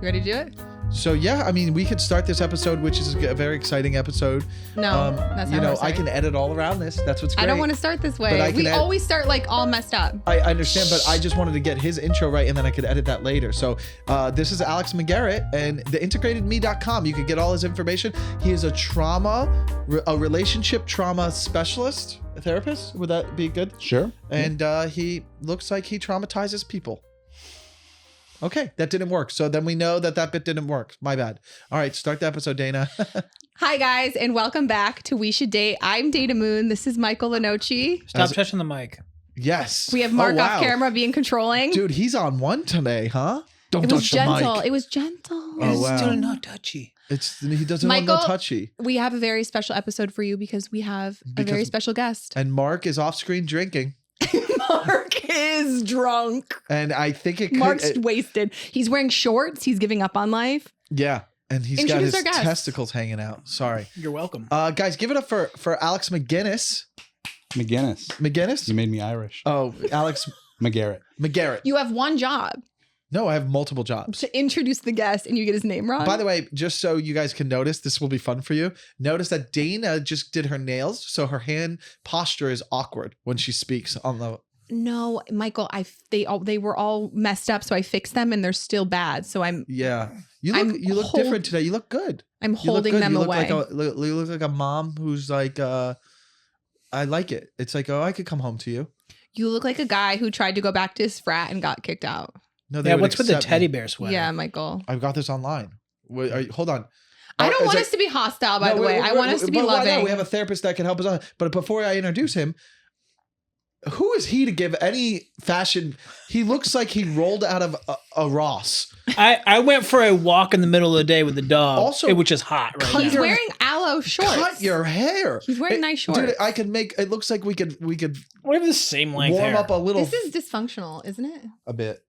ready to do it? So yeah, I mean, we could start this episode, which is a very exciting episode. No, that's not I can edit all around this. That's what's great. I don't want to start this way. We always start like all messed up. I understand, but I just wanted to get his intro right, and then I could edit that later. So this is Alex McGarrett, and theintegratedme.com. You can get all his information. He is a relationship trauma specialist, a therapist. Would that be good? Sure. And he looks like he traumatizes people. Okay, that didn't work. So then we know that bit didn't work. My bad. All right, start the episode, Dana. Hi, guys, and welcome back to We Should Date. I'm Dana Moon. This is Michael Lenoci. Stop touching the mic. Yes. We have Mark off camera being controlling. Dude, he's on one today, huh? Don't touch the mic. It was gentle. Oh, wow. It's still not touchy. He doesn't want no touchy. We have a very special episode for you because we have a very special guest. And Mark is off screen drinking. Mark is drunk. And I think Mark's wasted. He's wearing shorts. He's giving up on life. Yeah. And he's got his testicles hanging out. Sorry. You're welcome. Guys, give it up for Alex McGinnis. McGinnis? You made me Irish. Oh, Alex McGarrett. You have one job. No, I have multiple jobs. To introduce the guest and you get his name wrong. By the way, just so you guys can notice, this will be fun for you. Notice that Dana just did her nails, so her hand posture is awkward when she speaks on the... No, Michael, they were all messed up, so I fixed them and they're still bad. So I'm... Yeah. You look different today. You look good. I'm holding them away. You look like a mom who's like, I like it. It's like, oh, I could come home to you. You look like a guy who tried to go back to his frat and got kicked out. No, what's with the teddy bear sweater? Yeah, Michael. I've got this online. Hold on. I don't want us to be hostile, by the way. I want us to be loving. We have a therapist that can help us on. But before I introduce him, who is he to give any fashion? He looks like he rolled out of a Ross. I went for a walk in the middle of the day with the dog, also, which is hot right now. He's wearing aloe shorts. Cut your hair. He's wearing nice shorts. Dude, I could make it looks like we could we have the same length warm hair. up a little. This is dysfunctional, isn't it? A bit.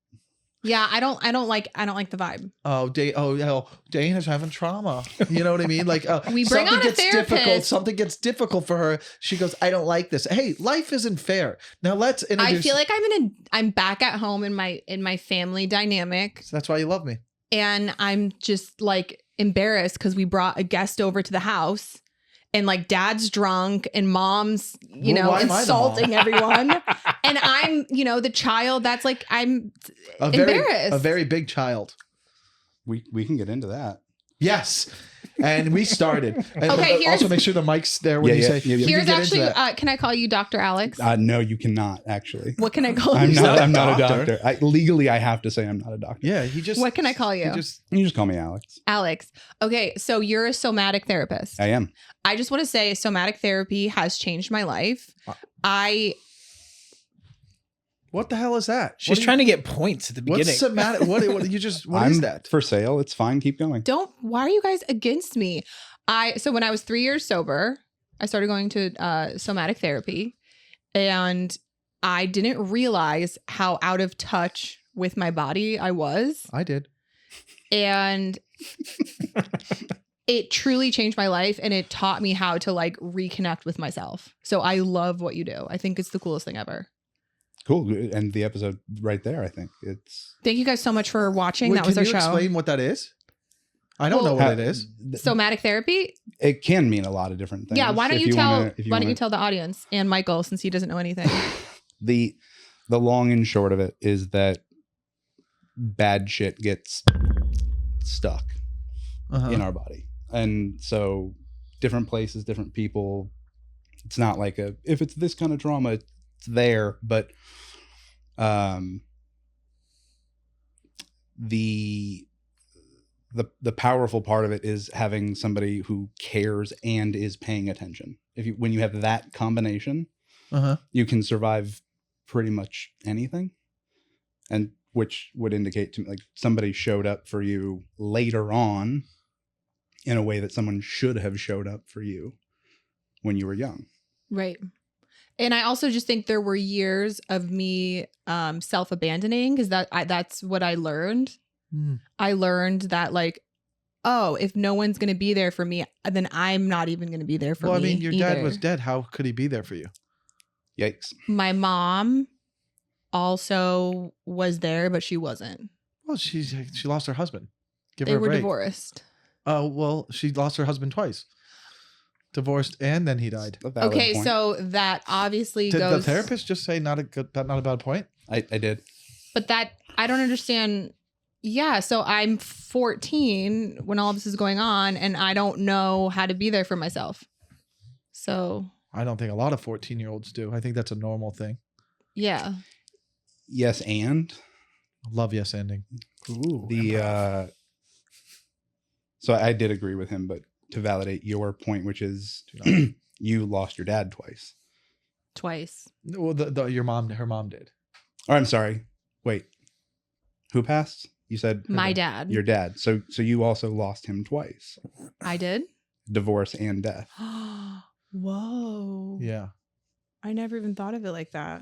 Yeah, I don't like the vibe. Dana's having trauma. You know what I mean? Like we bring on a therapist. Something gets difficult for her. She goes, I don't like this. Hey, life isn't fair. Now let's introduce. I feel like I'm back at home in my family dynamic. So that's why you love me. And I'm just like embarrassed because we brought a guest over to the house. And like dad's drunk and mom's, insulting everyone. And I'm, the child that's like, I'm embarrassed. A very big child. We can get into that. Yes. And we started. And okay, also make sure the mic's there when you say. Here's actually, can I call you Dr. Alex? No, you cannot actually. What can I call you? I'm not a doctor. Legally, I have to say I'm not a doctor. Yeah, What can I call you? You just call me Alex. Alex. Okay, so you're a somatic therapist. I am. I just want to say somatic therapy has changed my life. What the hell is that? She's trying to get points at the beginning. What's somatic? What is that? For sale. It's fine. Keep going. Why are you guys against me? So when I was 3 years sober, I started going to somatic therapy, and I didn't realize how out of touch with my body I was. I did. And it truly changed my life, and it taught me how to like reconnect with myself. So I love what you do. I think it's the coolest thing ever. Cool. And the episode right there, I think Thank you guys so much for watching. That was our show. Can you explain what that is? I don't know what it is. Somatic therapy? It can mean a lot of different things. Yeah. Why don't you tell the audience and Michael, since he doesn't know anything? The long and short of it is that bad shit gets stuck in our body. And so different places, different people, it's not like if it's this kind of trauma, it's there, but the powerful part of it is having somebody who cares and is paying attention. When you have that combination, you can survive pretty much anything, and which would indicate to me like somebody showed up for you later on in a way that someone should have showed up for you when you were young. Right. And I also just think there were years of me self-abandoning because that's what I learned. I learned that like, oh, if no one's going to be there for me, then I'm not even going to be there for me. Well, I mean, your either. dad was dead. How could he be there for you? Yikes. My mom also was there, but she wasn't. Well, she lost her husband. Give They her a were break. divorced. Oh, well, she lost her husband twice. Divorced and then he died. A valid Okay, point. so that obviously Did goes. the therapist just say not a bad point? I did. But that I don't understand. Yeah, so I'm 14 when all of this is going on, and I don't know how to be there for myself. So I don't think a lot of 14-year-olds do. I think that's a normal thing. yeah, Yes, and Love yes ending. Ooh, so I did agree with him, but to validate your point, which is you lost your dad twice. twice. Well, her mom did. Or I'm sorry. Wait. Who passed? You said My dad. your dad. So you also lost him twice. I did. Divorce and death. Whoa. Yeah. I never even thought of it like that.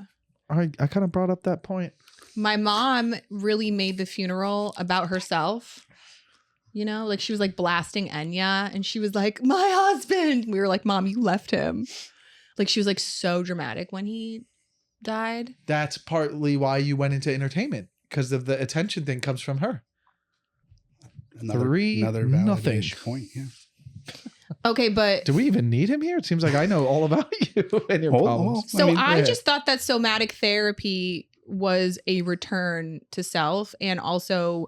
I kind of brought up that point. My mom really made the funeral about herself. You know, like she was like blasting Enya and she was like, my husband. We were like, Mom, you left him. Like she was like so dramatic when he died. That's partly why you went into entertainment, because of the attention thing comes from her. Another 3-0. valid-ish point. Yeah. Okay, but Do we even need him here? It seems like I know all about you and your problems. so I yeah. just thought that somatic therapy was a return to self and also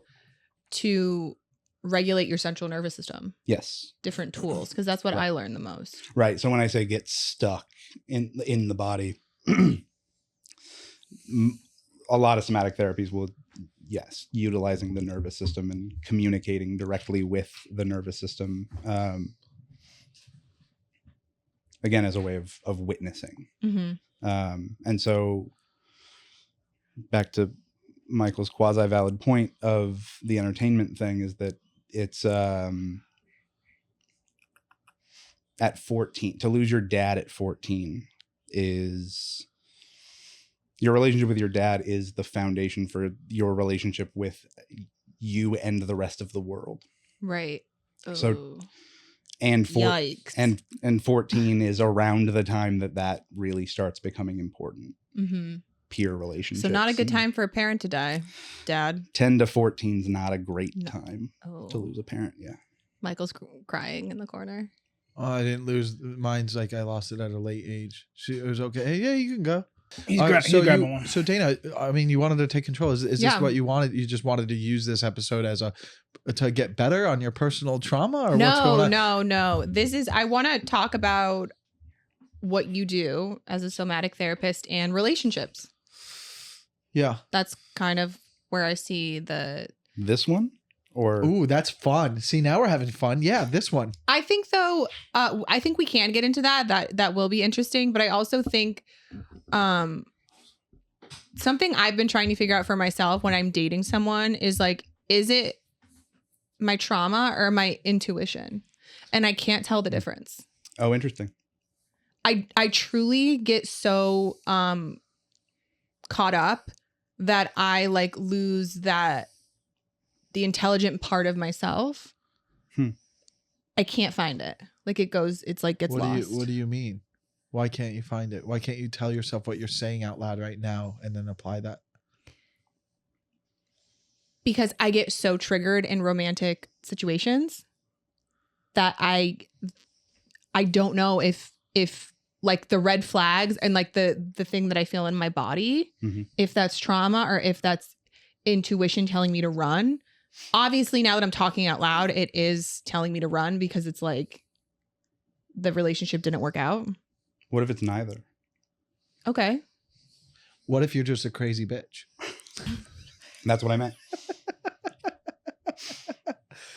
to regulate your central nervous system. Yes. Different tools, because that's what Right. I learned the most. Right. So when I say get stuck in the body, a lot of somatic therapies will, yes, utilizing the nervous system and communicating directly with the nervous system. Again, as a way of witnessing. Mm-hmm. And so back to Michael's quasi-valid point of the entertainment thing is that it's at 14, to lose your dad at 14 is, your relationship with your dad is the foundation for your relationship with you and the rest of the world. Right. So- Ooh. And Yikes. and 14 is around the time that really starts becoming important. Mm-hmm. Peer relationships. So not a good and time for a parent to die, Dad. 10 to 14 is not a great No. time Oh, to lose a parent. Yeah. Michael's crying in the corner. Oh, I didn't lose. Mine's like I lost it at a late age. It was okay. Hey, yeah, you can go. he's, All right, he's grabbing one. So Dana, I mean, you wanted to take control. Is this Yeah. what you wanted? You just wanted to use this episode as to get better on your personal trauma, or what's going on? No. This is, I want to talk about what you do as a somatic therapist and relationships. Yeah. That's kind of where I see This one? Or Ooh, that's fun. See, now we're having fun. Yeah, this one. I think though, I think we can get into that will be interesting, but I also think something I've been trying to figure out for myself when I'm dating someone is like, is it my trauma or my intuition? And I can't tell the difference. oh, interesting. I truly get so caught up that I like lose the intelligent part of myself. I can't find it. Like it gets lost. What do you mean? Why can't you find it? Why can't you tell yourself what you're saying out loud right now and then apply that? Because I get so triggered in romantic situations that I don't know if like the red flags and like the thing that I feel in my body, if that's trauma or if that's intuition telling me to run. Obviously, now that I'm talking out loud, it is telling me to run because it's like the relationship didn't work out. What if it's neither? Okay. What if you're just a crazy bitch? That's what I meant.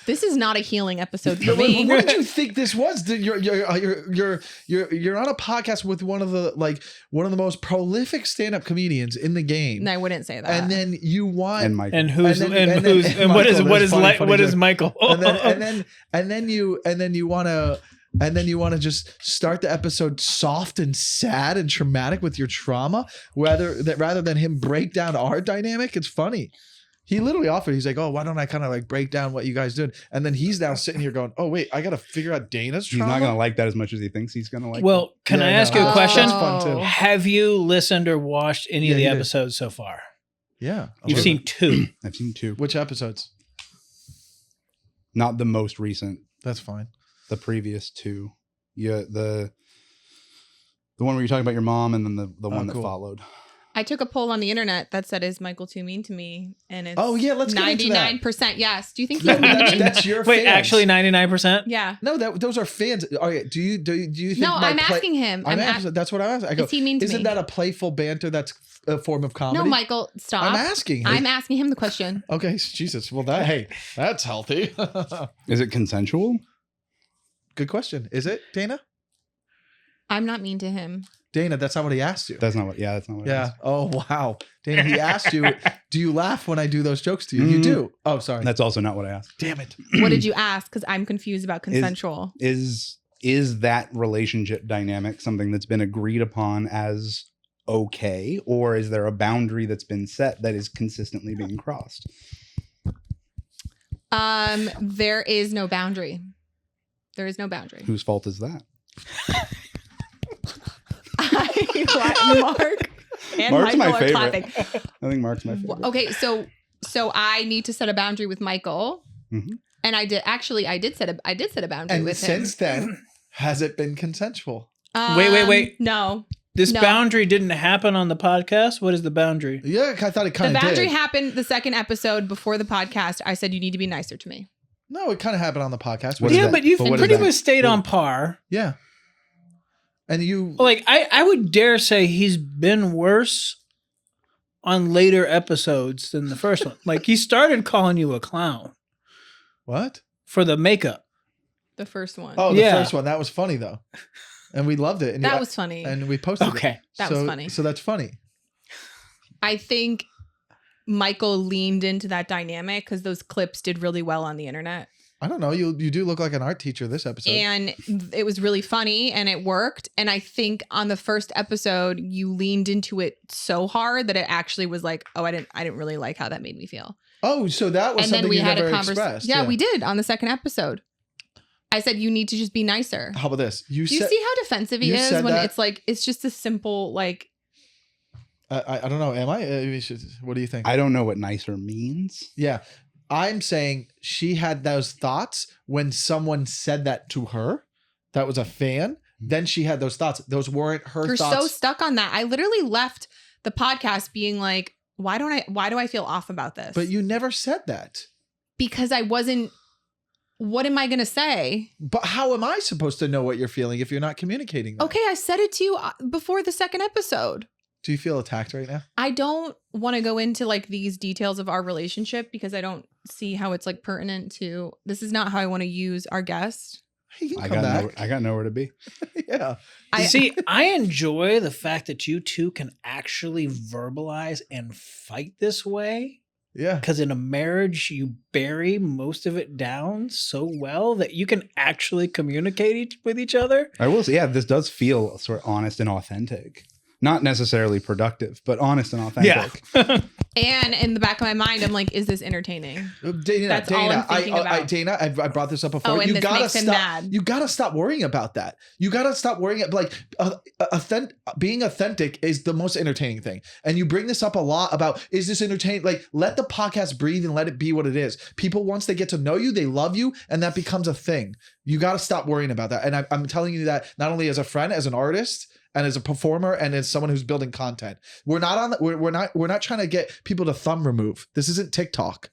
This is not a healing episode for What me. did you think this was? You're on a podcast with one of the most prolific stand-up comedians in the game, No, I wouldn't say that. and then you want And Michael. And who's And and, then- who's and and what is Michael, what that's is funny, like funny what is joke. Michael? and then you want to just start the episode soft and sad and traumatic with your trauma, rather than him break down our dynamic. It's funny. He literally offered. He's like, "Oh, why don't I kind of like break down what you guys did?" And then he's now sitting here going, "Oh wait, I got to figure out Dana's He's trauma." not going to like that as much as he thinks he's going to like. Well, can Yeah, I I ask know. you a Oh. question? That's fun, too. Have you listened or watched any Yeah, of the he did. episodes so far? Yeah, You've seen two. I've seen two. which episodes? Not the most recent. That's fine. The previous two. Yeah, the one where you're talking about your mom, and then the one that followed. I took a poll on the internet that said, "Is Michael too mean to me?" And it's let's get into that. 99% yes. Do you think he's mean to me? That's your Wait, fans. actually 99%? Yeah. No, those are fans. All right, do you think? No, I'm asking him. That's what I asked. I go, is he mean to me? Isn't that a playful banter that's a form of comedy? No, Michael, stop. I'm asking. I'm asking him the question. Okay, Jesus. Well, that's healthy. Is it consensual? Good question. Is it, Dana? I'm not mean to him. Dana, that's not what he asked you. That's not what. Yeah, that's not what. Yeah. Oh wow, Dana. He asked you, "Do you laugh when I do those jokes to you?" You do. Oh, sorry. That's also not what I asked. Damn it. What did you ask? Because I'm confused about consensual. Is that relationship dynamic something that's been agreed upon as okay, or is there a boundary that's been set that is consistently being crossed? There is no boundary. There is no boundary. Whose fault is that? Mark and Mark's Michael my are favorite. clapping. I think Mark's my favorite. Okay, so I need to set a boundary with Michael, and I did set a boundary And with since him. then, has it been consensual? Wait. No. This No. boundary didn't happen on the podcast. What is the boundary? Yeah, I thought it The kind of did. boundary happened the second episode before the podcast. I said you need to be nicer to me. No, it kind of happened on the podcast. What is Yeah, that? but you've But what is pretty that? much stayed on par. Yeah. And you Like I would dare say he's been worse on later episodes than the first one. Like he started calling you a clown what? for the makeup. The first one. Oh, the Yeah. first one. That was funny though. And we loved it. And that was funny. and we posted it. Okay. That was funny. So that's funny. I think Michael leaned into that dynamic because those clips did really well on the internet. I don't know. You do look like an art teacher this episode. And it was really funny and it worked. And I think on the first episode, you leaned into it so hard that it actually was like, oh, I didn't really like how that made me feel. Oh, so that was And something then we you had never a conversation. expressed. Yeah, we did on the second episode. I said, you need to just be nicer. How about this? Do you see how defensive he you is said when that- it's like, it's just a simple, like, I don't know. Am I? What do you think? I don't know what nicer means. Yeah. I'm saying she had those thoughts when someone said that to her. That was a fan. Then she had those thoughts. Those weren't her you're thoughts. so stuck on that. I literally left the podcast being like, why do I feel off about this? But you never said that. Because I wasn't, what am I going to say? But how am I supposed to know what you're feeling if you're not communicating that? Okay, I said it to you before the second episode. Do you feel attacked right now? I don't want to go into like these details of our relationship because I don't see how it's like pertinent to, this is not how I want to use our guest. He can I come back. got nowhere to be. Yeah. See, I enjoy the fact that you two can actually verbalize and fight this way. Yeah. Because in a marriage, you bury most of it down so well that you can actually communicate with each other. I will say, yeah, this does feel sort of honest and authentic. Not necessarily productive, but honest and authentic. Yeah. And in the back of my mind, I'm like, is this entertaining? Dana, That's all I'm thinking about. Dana, I brought this up before. Oh, and you this gotta makes him stop. mad. You gotta stop worrying about that. You gotta stop worrying. Like, being authentic is the most entertaining thing. And you bring this up a lot about, is this entertaining? Like, let the podcast breathe and let it be what it is. People, once they get to know you, they love you, and that becomes a thing. You gotta stop worrying about that. And I'm telling you that not only as a friend, as an artist, and as a performer, and as someone who's building content. We're not trying to get people to thumb remove. This isn't TikTok.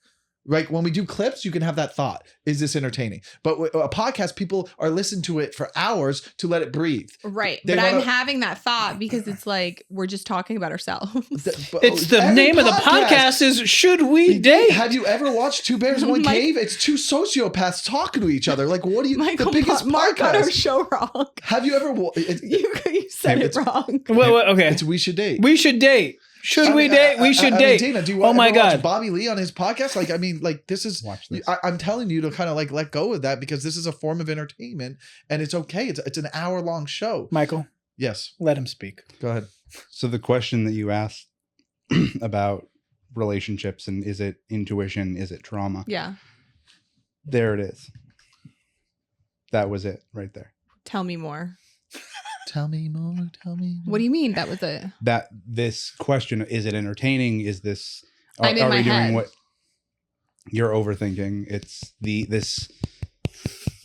Like when we do clips, you can have that thought. Is this entertaining? But a podcast, people are listening to it for hours to let it breathe. Right. They But I'm wanna- having that thought because it's like, we're just talking about ourselves. It's the Every name of the podcast is Should We Date? Have you ever watched Two Bears, One Mike- Cave? It's two sociopaths talking to each other. Like, what do you, Michael, the biggest Mark got our podcast. show wrong. Have you ever, You said Hey, it wrong. Well, okay. it's We Should Date. We should date. Should we date? We should I date. Mean, Dana, do you Oh my ever watch God. Bobby Lee on his podcast? Like, I mean, like this is, Watch this. I'm telling you to kind of like let go of that because this is a form of entertainment and it's okay. It's an hour-long show. Michael, Yes. let him speak. Go ahead. So the question that you asked about relationships and is it intuition, is it trauma? Yeah. There it is. That was it right there. Tell me more. Tell me more. Tell me more. What do you mean that was it? That this question, is it entertaining? Is this, I'm in my we doing head. what? you're overthinking. It's this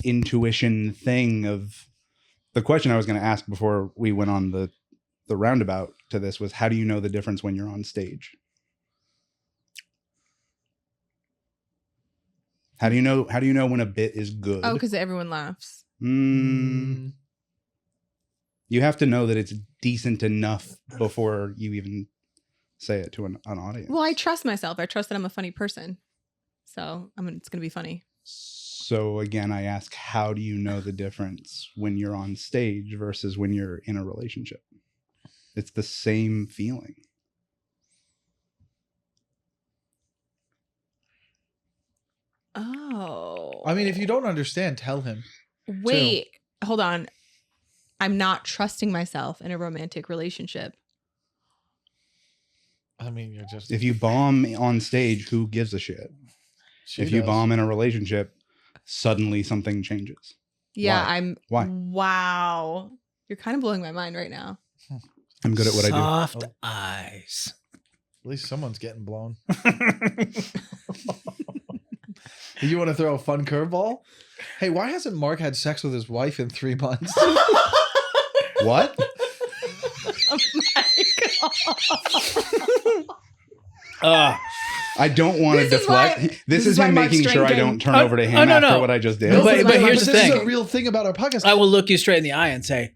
intuition thing of the question I was going to ask before we went on the roundabout to this was, how do you know the difference when you're on stage? How do you know when a bit is good? Oh, because everyone laughs. You have to know that it's decent enough before you even say it to an audience. Well, I trust myself. I trust that I'm a funny person. So it's going to be funny. So again, I ask, how do you know the difference when you're on stage versus when you're in a relationship? It's the same feeling. Oh. I mean, if you don't understand, tell him. Wait, hold on. I'm not trusting myself in a romantic relationship. I mean, you're just... If you bomb on stage, who gives a shit? If you bomb in a relationship, suddenly something changes. Yeah, Why? Wow. You're kind of blowing my mind right now. I'm good at what I do. Soft eyes. At least someone's getting blown. You want to throw a fun curveball? Hey, why hasn't Mark had sex with his wife in 3 months? What? Oh my God. I don't want to deflect. This is him making sure I don't turn over to him after what I just did. No, but here's the this thing. is a real thing about our podcast. I will look you straight in the eye and say,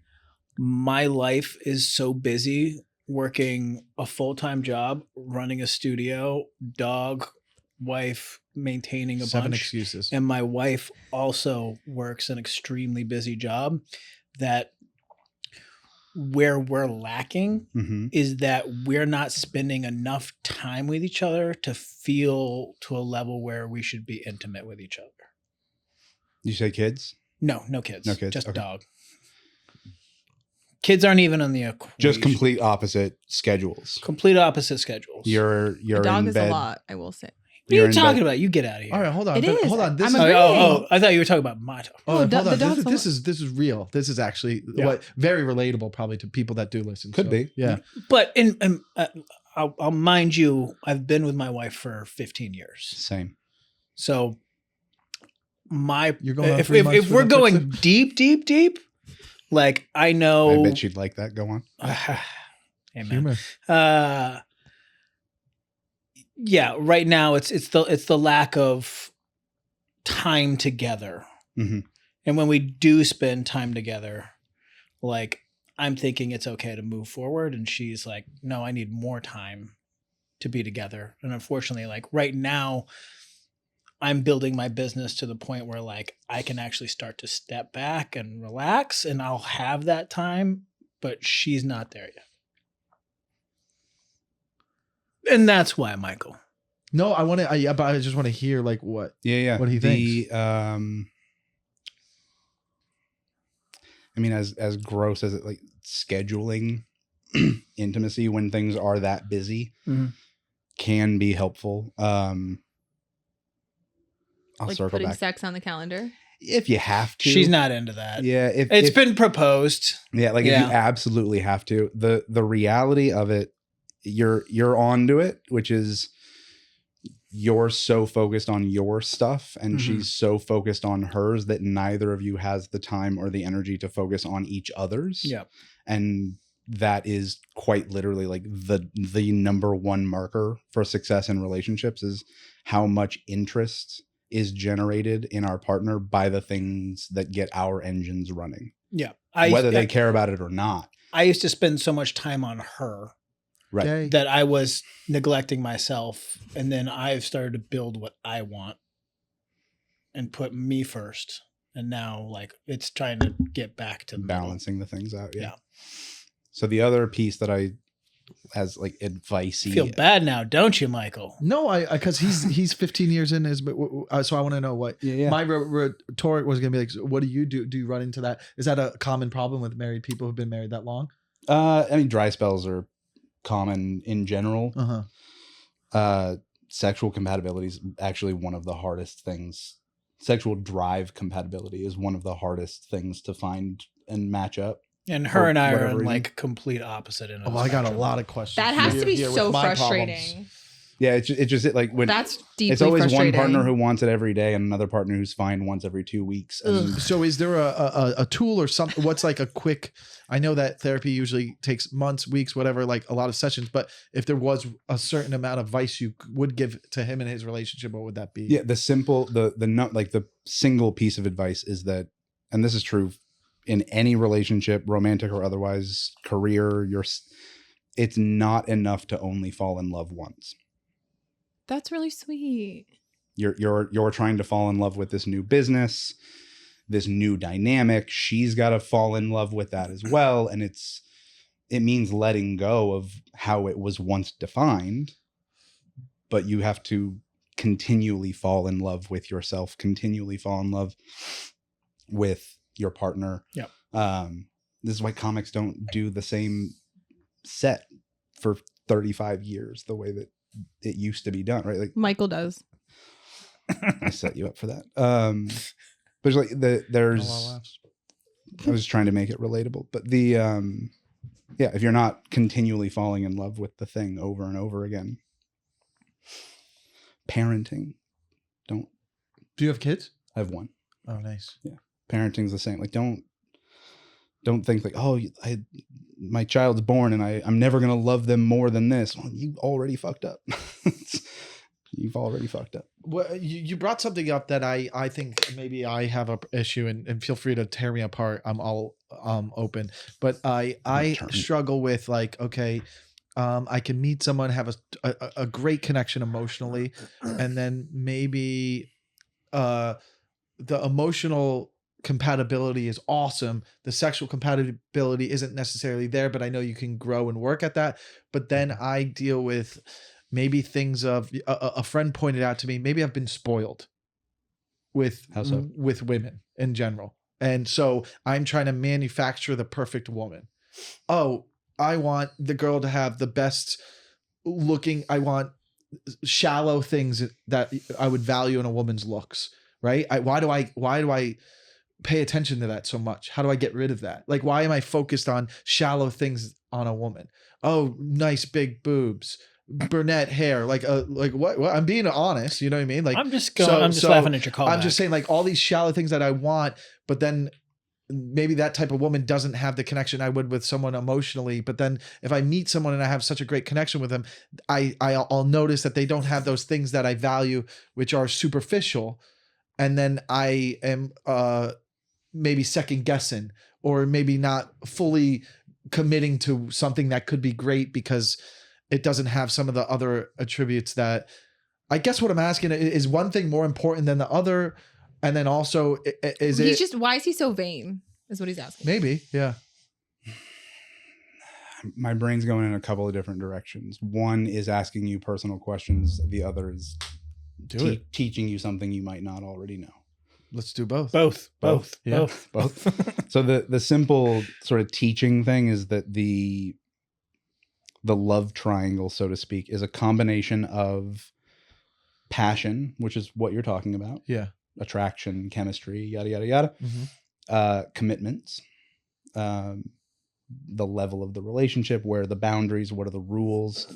my life is so busy working a full-time job, running a studio, dog, wife, maintaining a 7 bunch. excuses. And my wife also works an extremely busy job, that where we're lacking is that we're not spending enough time with each other to feel to a level where we should be intimate with each other. You say kids? No kids. No kids. Just Okay. dog. Kids aren't even on the equation. Just complete opposite schedules. Complete opposite schedules. You're A dog in is bed. a lot, I will say. What are You're you in talking bed. about? You get out of here. All right, hold on. It is. Hold on. This I'm is agreeing. I thought you were talking about my dog. Oh, No, hold the on. dog's This is real. This is actually very relatable, probably, to people that do listen. Could be. Yeah. But I'll mind you, I've been with my wife for 15 years. Same. So You're going on if 3 months if for we're the going deep, like I know. I bet you'd like that. Go on. Amen. Humor. Yeah, right now it's the lack of time together. Mhm. And when we do spend time together, like I'm thinking it's okay to move forward, and she's like, no, I need more time to be together. And unfortunately, like right now, I'm building my business to the point where like I can actually start to step back and relax, and I'll have that time, but she's not there yet. And that's why, Michael. No, but I just want to hear like what. Yeah. What he thinks. I mean, as gross as it, like scheduling intimacy when things are that busy can be helpful. I'll Like circle putting back. sex on the calendar. If you have to. She's not into that. Yeah. It's been proposed. Yeah, like if you absolutely have to. The reality of it, you're onto it, which is you're so focused on your stuff and she's so focused on hers that neither of you has the time or the energy to focus on each other's. Yeah. And that is quite literally like the number one marker for success in relationships is how much interest is generated in our partner by the things that get our engines running. Yeah. Whether they care about it or not. I used to spend so much time on her. Right. Okay. That I was neglecting myself, and then I've started to build what I want and put me first. And now, like, it's trying to get back to balancing the things out. Yeah. So the other piece that I, as like advice-y, feel bad now, don't you, Michael? No, because he's 15 years in his. So I want to know what my rhetoric was going to be like. So what do you do? Do you run into that? Is that a common problem with married people who've been married that long? I mean, dry spells are common in general. Sexual compatibility is actually one of the hardest things. Sexual drive compatibility is one of the hardest things to find and match up. And her and I are in reason. like complete opposite. I got a lot of questions. That has to be here so with my frustrating. problems. Yeah, it's just like when That's deeply it's always one frustrating. partner who wants it every day and another partner who's fine once every 2 weeks. And So is there a tool or something? What's like a quick, I know that therapy usually takes months, weeks, whatever, like a lot of sessions, but if there was a certain amount of advice you would give to him in his relationship, what would that be? yeah, the single piece of advice is that, and this is true in any relationship, romantic or otherwise, career, it's not enough to only fall in love once. That's really sweet. You're trying to fall in love with this new business, this new dynamic. She's got to fall in love with that as well. And it means letting go of how it was once defined, but you have to continually fall in love with yourself, continually fall in love with your partner. Yep. This is why comics don't do the same set for 35 years the way that it used to be done, right? Like Michael does. I set you up for that. But like there's I was trying to make it relatable, but if you're not continually falling in love with the thing over and over again. Parenting. Do you have kids? I have one. Oh, nice. Yeah. Parenting's the same. Like don't think like, oh, my child's born and I'm never going to love them more than this. Well, you already fucked up. You've already fucked up. Well, you brought something up that I think maybe I have a issue, and feel free to tear me apart. I'm all open, but I struggle with like, okay, I can meet someone, have a great connection emotionally, and then maybe the emotional compatibility is awesome. The sexual compatibility isn't necessarily there, but I know you can grow and work at that. But then I deal with maybe things of a friend pointed out to me, maybe I've been spoiled with women in general. And so I'm trying to manufacture the perfect woman. Oh, I want the girl to have the best looking. I want shallow things that I would value in a woman's looks, right? Why do I pay attention to that so much? How do I get rid of that? Like, why am I focused on shallow things on a woman? Oh, nice big boobs, brunette hair, like what? I'm being honest, you know what I mean? Like, I'm just laughing at your call. I'm just saying, like, all these shallow things that I want, but then maybe that type of woman doesn't have the connection I would with someone emotionally. But then if I meet someone and I have such a great connection with them, I'll notice that they don't have those things that I value, which are superficial. And then I am maybe second guessing, or maybe not fully committing to something that could be great because it doesn't have some of the other attributes that, I guess what I'm asking is one thing more important than the other? And then also, why is he so vain? Is what he's asking. Maybe, yeah. My brain's going in a couple of different directions. One is asking you personal questions. The other is teaching you something you might not already know. Let's do both. Both. So the simple sort of teaching thing is that the love triangle, so to speak, is a combination of passion, which is what you're talking about. Yeah. Attraction, chemistry, yada, yada, yada. Mm-hmm. Commitments, the level of the relationship, where are the boundaries, what are the rules,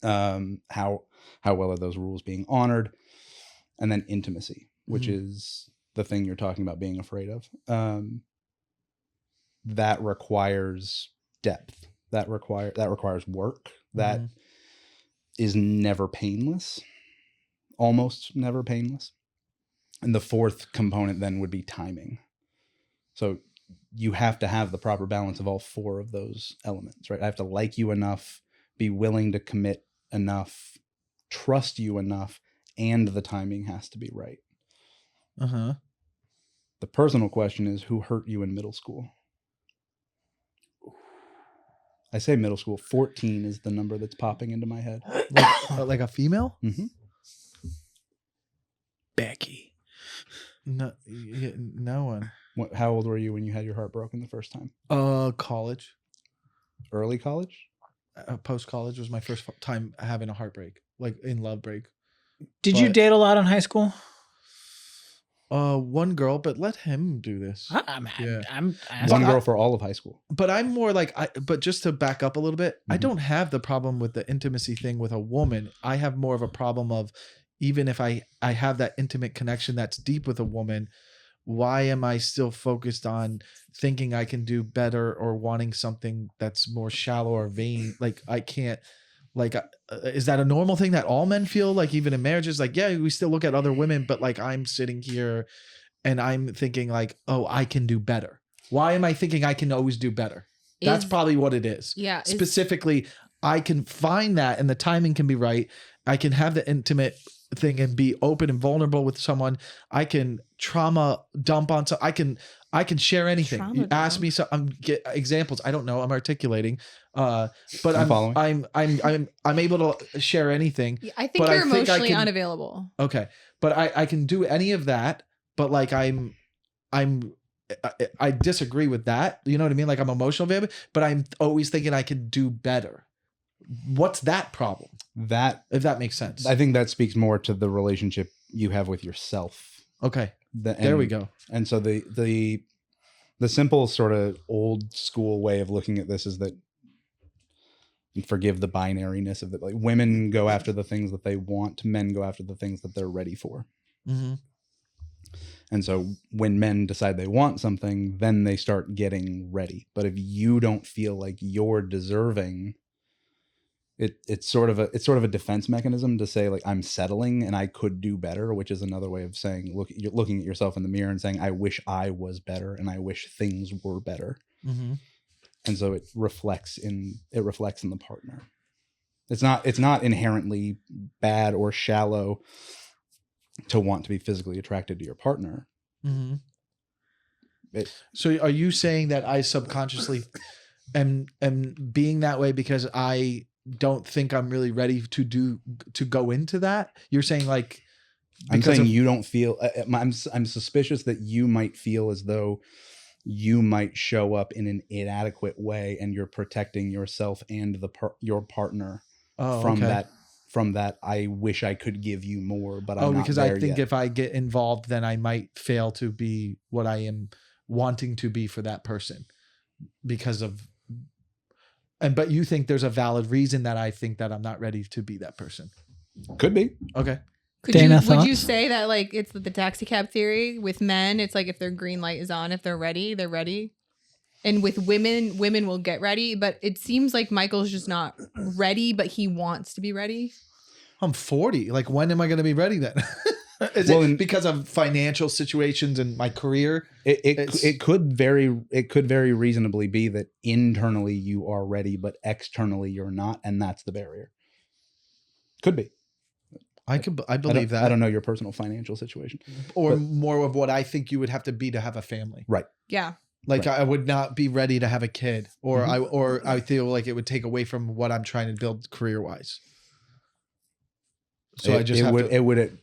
how well are those rules being honored, and then intimacy, which is the thing you're talking about being afraid of. That requires depth. That requires work. That is never painless, almost never painless. And the fourth component then would be timing. So you have to have the proper balance of all four of those elements, right? I have to like you enough, be willing to commit enough, trust you enough, and the timing has to be right. Uh-huh. The personal question is, who hurt you in middle school? I say middle school. 14 is the number that's popping into my head. Like a female? Mm-hmm. Becky. No one. How old were you when you had your heart broken the first time? College. Early college? Post college was my first time having a heartbreak, like in love break. Did you date a lot in high school? One girl, but let him do this. I'm asking. One girl for all of high school. But I'm more like but just to back up a little bit, I Mhm. don't have the problem with the intimacy thing with a woman. I have more of a problem of, even if I have that intimate connection that's deep with a woman, why am I still focused on thinking I can do better or wanting something that's more shallow or vain? Like I can't, like, is that a normal thing that all men feel, like even in marriages? Like, yeah, we still look at other women, but like I'm sitting here and I'm thinking like, oh, I can do better. Why am I thinking I can always do better? That's probably what it is. Yeah. Specifically, I can find that and the timing can be right. I can have the intimate thing and be open and vulnerable with someone. I can trauma dump on, so I can share anything. Trauma You ask dump. me, so I'm get examples. I don't know. I'm articulating, but I'm following. I'm able to share anything. I think but you're I think I emotionally can- unavailable. Okay, but I can do any of that. But like I disagree with that. You know what I mean? Like I'm emotional, baby, but I'm always thinking I can do better. What's that problem? That, If that makes sense. I think that speaks more to the relationship you have with yourself. Okay, And, there we go. And so the simple sort of old school way of looking at this is that, and forgive the binariness of it, like women go after the things that they want, men go after the things that they're ready for. Mm-hmm. And so when men decide they want something, then they start getting ready. But if you don't feel like you're deserving, it's sort of a defense mechanism to say like, I'm settling and I could do better, which is another way of saying, you're looking at yourself in the mirror and saying, I wish I was better and I wish things were better. Mm-hmm. And so it reflects in the partner. It's not inherently bad or shallow to want to be physically attracted to your partner. Mm-hmm. So are you saying that I subconsciously am being that way because I don't think I'm really ready to go into that? You're saying like, I'm saying you don't feel, I'm suspicious that you might feel as though you might show up in an inadequate way and you're protecting yourself and your partner from that. I wish I could give you more, but I'm not because there I think yet. if I get involved, then I might fail to be what I am wanting to be for that person because of, but you think there's a valid reason that I think that I'm not ready to be that person. Could be. Okay. Would Dana, you thoughts? say that like it's the taxi cab theory with men? It's like if their green light is on, if they're ready, they're ready. And with women will get ready. But it seems like Michael's just not ready, but he wants to be ready. I'm 40. Like, when am I going to be ready then? Is it because of financial situations and my career? It could very reasonably be that internally you are ready, but externally you're not, and that's the barrier. Could be. I believe that. I don't know your personal financial situation, or more of what I think you would have to be to have a family. Right. Yeah. Like right. I would not be ready to have a kid, or Mm-hmm. I feel like it would take away from what I'm trying to build career wise. So it would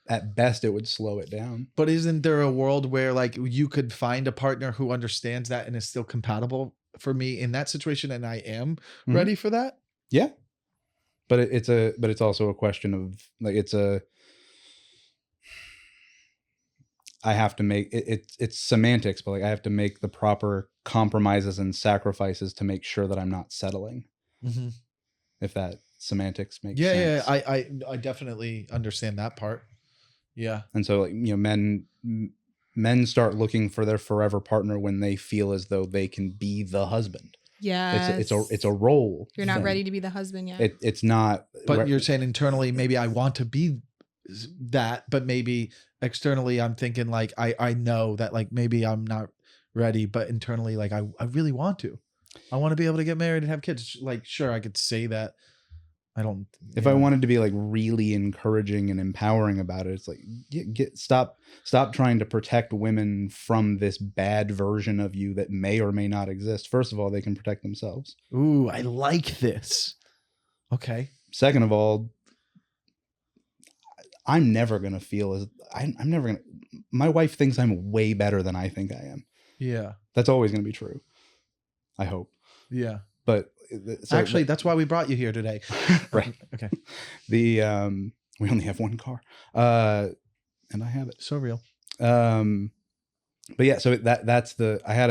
at best it would slow it down. But isn't there a world where like you could find a partner who understands that and is still compatible for me in that situation, and I am ready for that? Yeah. But it's also a question of like I have to make it's semantics, but like I have to make the proper compromises and sacrifices to make sure that I'm not settling. Mm-hmm. If that semantics makes sense. Yeah. I definitely understand that part. Yeah. And so like, you know, men start looking for their forever partner when they feel as though they can be the husband. Yeah. It's a role. You're not ready to be the husband yet. It's not. But you're saying internally, maybe I want to be that, but maybe externally I'm thinking like, I know that like, maybe I'm not ready, but internally, like I really want to. I want to be able to get married and have kids. Like, sure, I could say that. I don't. If I wanted to be like really encouraging and empowering about it, it's like stop trying to protect women from this bad version of you that may or may not exist. First of all, they can protect themselves. Ooh, I like this. Okay. Second of all, I'm never gonna feel as I'm never gonna. My wife thinks I'm way better than I think I am. Yeah. That's always gonna be true. I hope. Yeah. But actually, that's why we brought you here today. Right. Okay. We only have one car. and I have it. So real. But yeah, so that's the, I had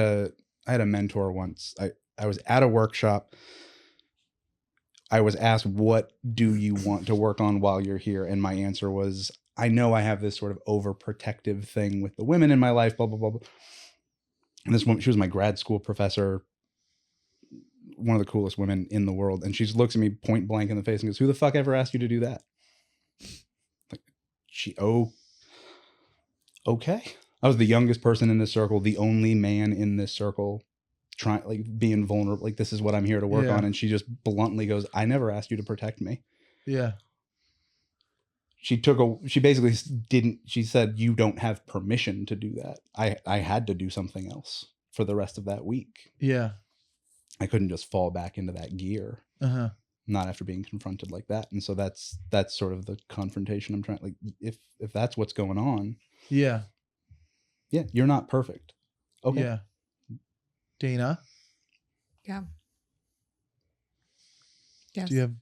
a mentor once. I was at a workshop. I was asked, what do you want to work on while you're here? And my answer was, I know I have this sort of overprotective thing with the women in my life, blah, blah, blah, blah. And this woman, she was my grad school professor, one of the coolest women in the world. And she just looks at me point blank in the face and goes, who the fuck ever asked you to do that? Like, okay. I was the youngest person in this circle, the only man in this circle, trying, like, being vulnerable. Like, this is what I'm here to work on. And she just bluntly goes, I never asked you to protect me. Yeah. She basically didn't, she said, you don't have permission to do that. I had to do something else for the rest of that week. Yeah. I couldn't just fall back into that gear. Uh-huh. Not after being confronted like that. And so that's sort of the confrontation I'm trying, like, if that's what's going on. Yeah. Yeah. You're not perfect. Okay. Yeah. Dana? Yeah. Yes. Do you have...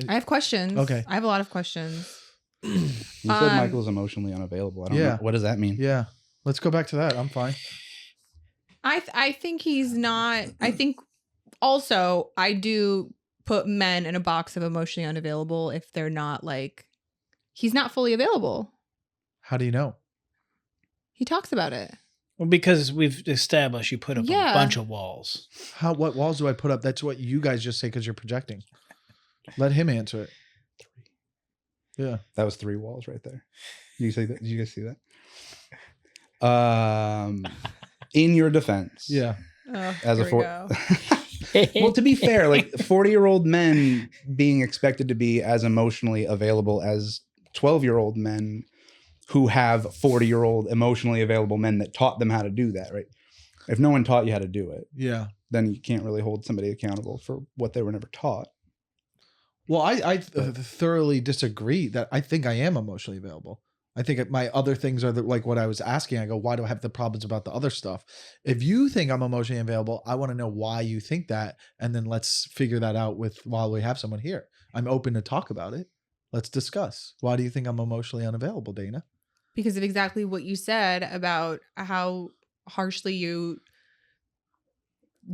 I have questions. Okay. I have a lot of questions. You said Michael's emotionally unavailable. I don't know. What does that mean? Yeah. Let's go back to that. I'm fine. I think he's not. I think also I do put men in a box of emotionally unavailable if they're not, like, he's not fully available. How do you know? He talks about it. Well, because we've established you put up a bunch of walls. What walls do I put up? That's what you guys just say because you're projecting. Let him answer it. 3. Yeah. That was 3 walls right there. Did you say that? Did you guys see that? In your defense. Yeah. As a well, to be fair, like 40-year-old men being expected to be as emotionally available as 12-year-old men who have 40-year-old emotionally available men that taught them how to do that, right? If no one taught you how to do it, then you can't really hold somebody accountable for what they were never taught. Well, I thoroughly disagree that I think I am emotionally available. I think my other things are like what I was asking. I go, why do I have the problems about the other stuff? If you think I'm emotionally available, I want to know why you think that. And then let's figure that out while we have someone here. I'm open to talk about it. Let's discuss. Why do you think I'm emotionally unavailable, Dana? Because of exactly what you said about how harshly you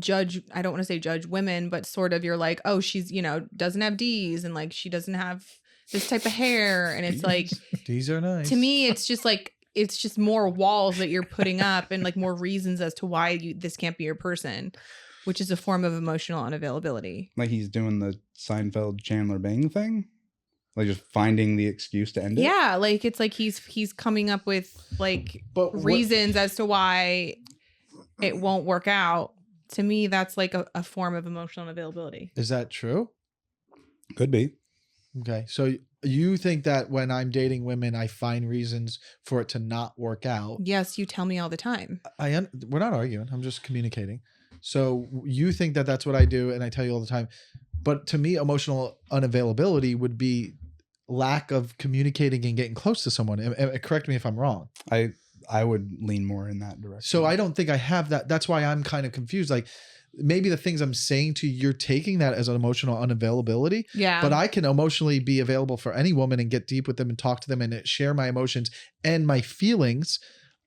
judge. I don't want to say judge women, but sort of you're like, oh, she's, doesn't have D's and, like, she doesn't have this type of hair. And it's like, D's are nice. To me, it's just like, it's just more walls that you're putting up and, like, more reasons as to why this can't be your person, which is a form of emotional unavailability. Like he's doing the Seinfeld Chandler Bing thing. Like just finding the excuse to end it. Yeah, like it's like he's coming up with, like, reasons as to why it won't work out. To me, that's like a form of emotional unavailability. Is that true? Could be. Okay. So you think that when I'm dating women, I find reasons for it to not work out? Yes, you tell me all the time. We're not arguing. I'm just communicating. So you think that that's what I do and I tell you all the time. But to me, emotional unavailability would be lack of communicating and getting close to someone. Correct me if I'm wrong. I would lean more in that direction. So I don't think I have that. That's why I'm kind of confused. Like maybe the things I'm saying to you, you're taking that as an emotional unavailability. Yeah. But I can emotionally be available for any woman and get deep with them and talk to them and share my emotions and my feelings.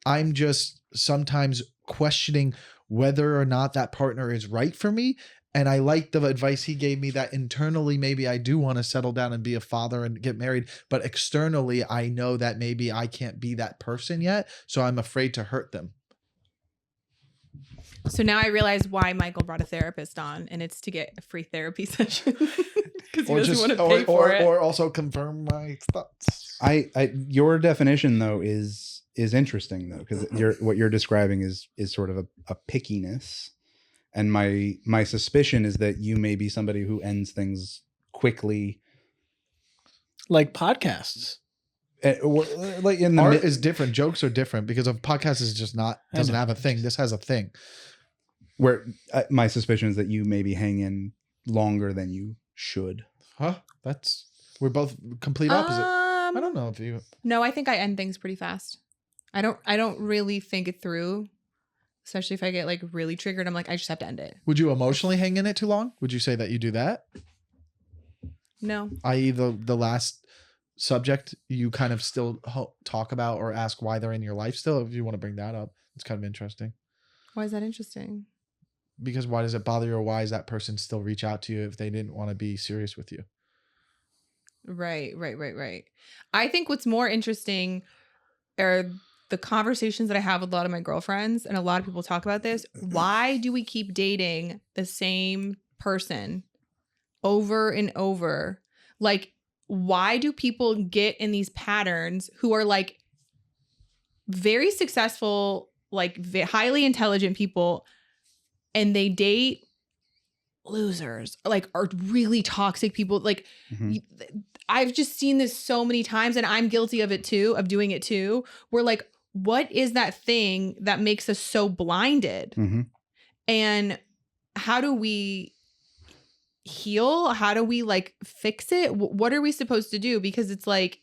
I'm just sometimes questioning whether or not that partner is right for me. And I like the advice he gave me that internally, maybe I do want to settle down and be a father and get married. But externally, I know that maybe I can't be that person yet. So I'm afraid to hurt them. So now I realize why Michael brought a therapist on, and it's to get a free therapy session because he doesn't want to pay for it. Or also confirm my thoughts. Your definition though is interesting though, because what you're describing is sort of a pickiness. And my suspicion is that you may be somebody who ends things quickly. Like podcasts. Like Art is different. Jokes are different because a podcast is just doesn't have a thing. This has a thing. Where my suspicion is that you maybe hang in longer than you should. Huh? We're both complete opposite. I don't know if you. No, I think I end things pretty fast. I don't really think it through. Especially if I get like really triggered, I'm like, I just have to end it. Would you emotionally hang in it too long? Would you say that you do that? No. I.e. the last subject you kind of still talk about or ask why they're in your life still? If you want to bring that up, it's kind of interesting. Why is that interesting? Because why does it bother you, or why does that person still reach out to you if they didn't want to be serious with you? Right. I think what's more interesting are the conversations that I have with a lot of my girlfriends, and a lot of people talk about this. Why do we keep dating the same person over and over? Like, why do people get in these patterns who are like very successful, like highly intelligent people, and they date losers, like are really toxic people? Like, I've just seen this so many times, and I'm guilty of it too, of doing it too. We're like, what is that thing that makes us so blinded? And how do we heal? How do we like fix it? What are we supposed to do? Because it's like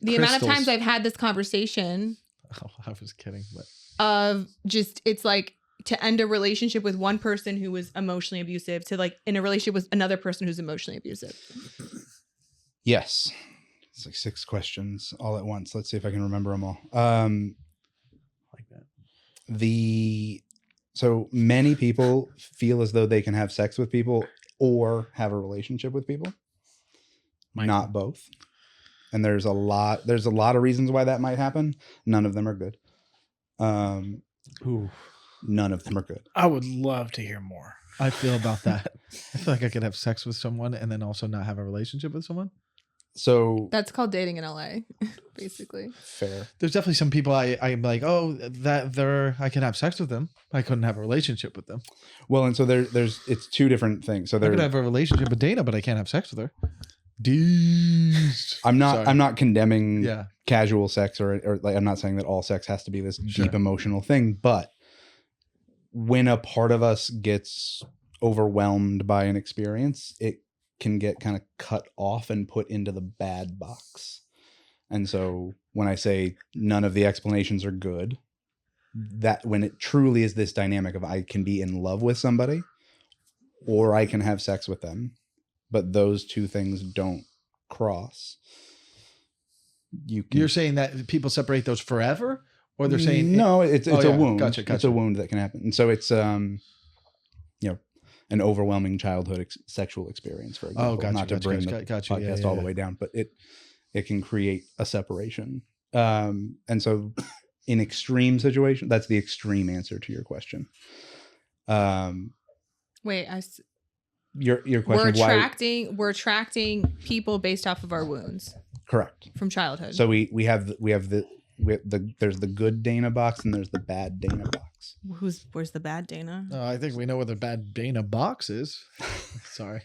the amount of times I've had this conversation. Oh, I was kidding. But of just, it's like to end a relationship with one person who was emotionally abusive to like in a relationship with another person who's emotionally abusive. Yes. It's like 6 questions all at once. Let's see if I can remember them all. like that. So many people feel as though they can have sex with people or have a relationship with people. Not both. And there's a lot of reasons why that might happen. None of them are good. None of them are good. I would love to hear more. I feel about that. I feel like I could have sex with someone and then also not have a relationship with someone. So that's called dating in LA, basically. Fair. There's definitely some people I'm like, oh, I can have sex with them. I couldn't have a relationship with them. Well, and so it's 2 different things. So I could have a relationship with Dana, but I can't have sex with her. I'm not condemning casual sex or like, I'm not saying that all sex has to be this deep emotional thing, but when a part of us gets overwhelmed by an experience, it can get kind of cut off and put into the bad box. And so when I say none of the explanations are good, that when it truly is this dynamic of I can be in love with somebody or I can have sex with them, but those 2 things don't cross. You're saying that people separate those forever, or they're saying no, it's a wound. Gotcha. It's a wound that can happen. And so it's an overwhelming childhood sexual experience, for example. Not to bring the podcast all the way down, but it can create a separation. And so in extreme situations, that's the extreme answer to your question. Wait, your question. We're attracting people based off of our wounds. Correct. From childhood. So there's the good Dana box and there's the bad Dana box. Where's the bad Dana? I think we know where the bad Dana box is. Sorry.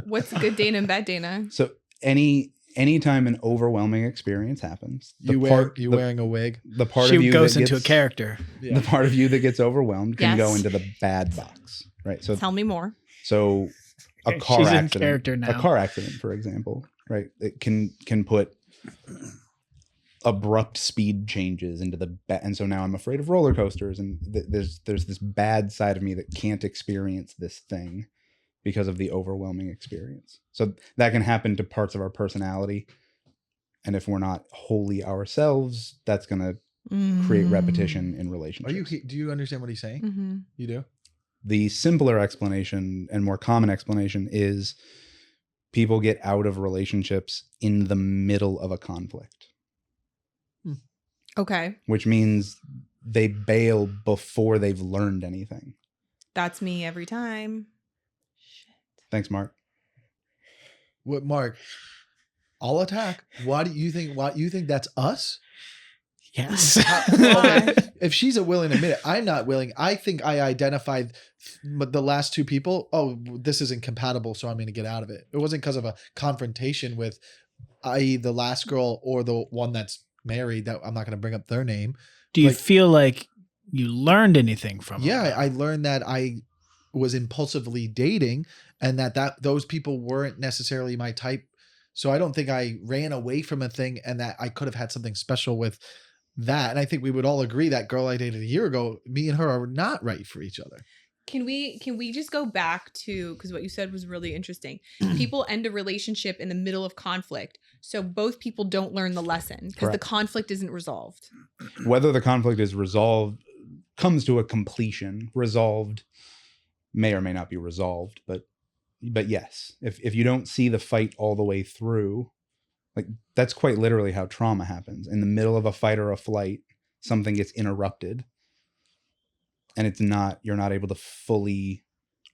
What's good Dana and bad Dana? So anytime an overwhelming experience happens, wearing a wig. The part of you goes into a character. Yeah. The part of you that gets overwhelmed can go into the bad box, right? So tell me more. So a car She's accident, in character now. A car accident, for example, right? It can put abrupt speed changes into the and so now I'm afraid of roller coasters, and there's this bad side of me that can't experience this thing because of the overwhelming experience. So that can happen to parts of our personality, and if we're not wholly ourselves, that's going to create repetition in relationships. Do you understand what he's saying? Mm-hmm. You do? The simpler explanation and more common explanation is people get out of relationships in the middle of a conflict. Okay. Which means they bail before they've learned anything. That's me every time. Shit. Thanks, Mark. What, Mark? I'll attack. Why do you think? Why you think that's us? Yes. Okay. If she's willing to admit it, I'm not willing. I think I identified the last 2 people. Oh, this isn't compatible, so I'm going to get out of it. It wasn't because of a confrontation with, i.e., the last girl or the one that's married. That I'm not going to bring up their name. Do you feel like you learned anything from it? Yeah, I learned that I was impulsively dating, and that those people weren't necessarily my type. So I don't think I ran away from a thing, and that I could have had something special with that. And I think we would all agree that girl I dated a year ago, me and her are not right for each other. Can we just go back to, because what you said was really interesting. People end a relationship in the middle of conflict, so both people don't learn the lesson because the conflict isn't resolved. Whether the conflict is resolved, comes to a completion, resolved, may or may not be resolved, but yes, if you don't see the fight all the way through, like that's quite literally how trauma happens. In the middle of a fight or a flight, something gets interrupted. And you're not able to fully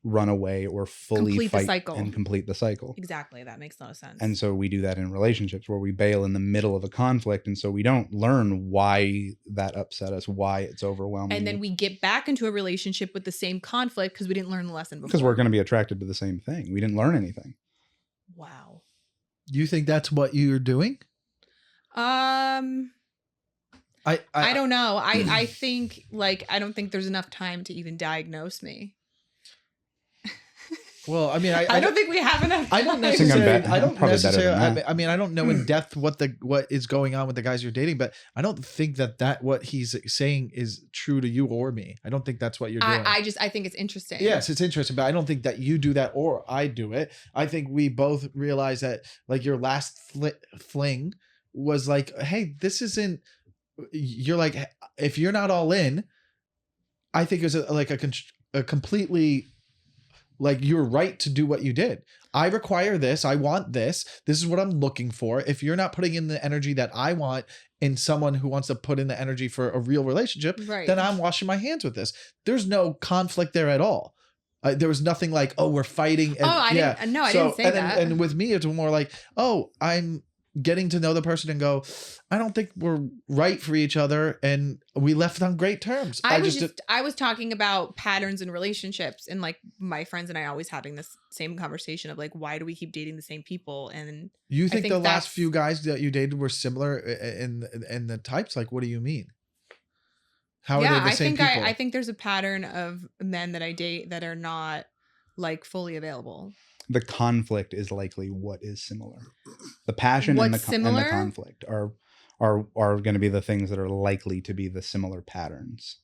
run away or fully Complete fight the cycle. and complete the cycle. Exactly. That makes no sense. And so we do that in relationships where we bail in the middle of a conflict. And so we don't learn why that upset us, why it's overwhelming. And then we get back into a relationship with the same conflict because we didn't learn the lesson before. Because we're going to be attracted to the same thing. We didn't learn anything. Wow. You think that's what you're doing? I don't know. I think I don't think there's enough time to even diagnose me. Well, I mean, I don't think we have enough time. I don't necessarily. I don't know in depth what is going on with the guys you're dating, but I don't think that what he's saying is true to you or me. I don't think that's what you're doing. I think it's interesting. Yes, it's interesting, but I don't think that you do that or I do it. I think we both realize that like your last fling was like, hey, this isn't. You're like, if you're not all in, I think it was a completely, like, you're right to do what you did. I require this. I want this. This is what I'm looking for. If you're not putting in the energy that I want in someone who wants to put in the energy for a real relationship, then I'm washing my hands with this. There's no conflict there at all. There was nothing like, oh, we're fighting. And, I didn't say that. And with me, it's more like, oh, I'm getting to know the person and go, I don't think we're right for each other, and we left on great terms. I was talking about patterns in relationships, and like my friends and I always having this same conversation of like, why do we keep dating the same people? And you think the last few guys that you dated were similar in the types? Like, what do you mean? How are they the same people? I think there's a pattern of men that I date that are not like fully available. The conflict is likely what is similar. The passion and the conflict are going to be the things that are likely to be the similar patterns.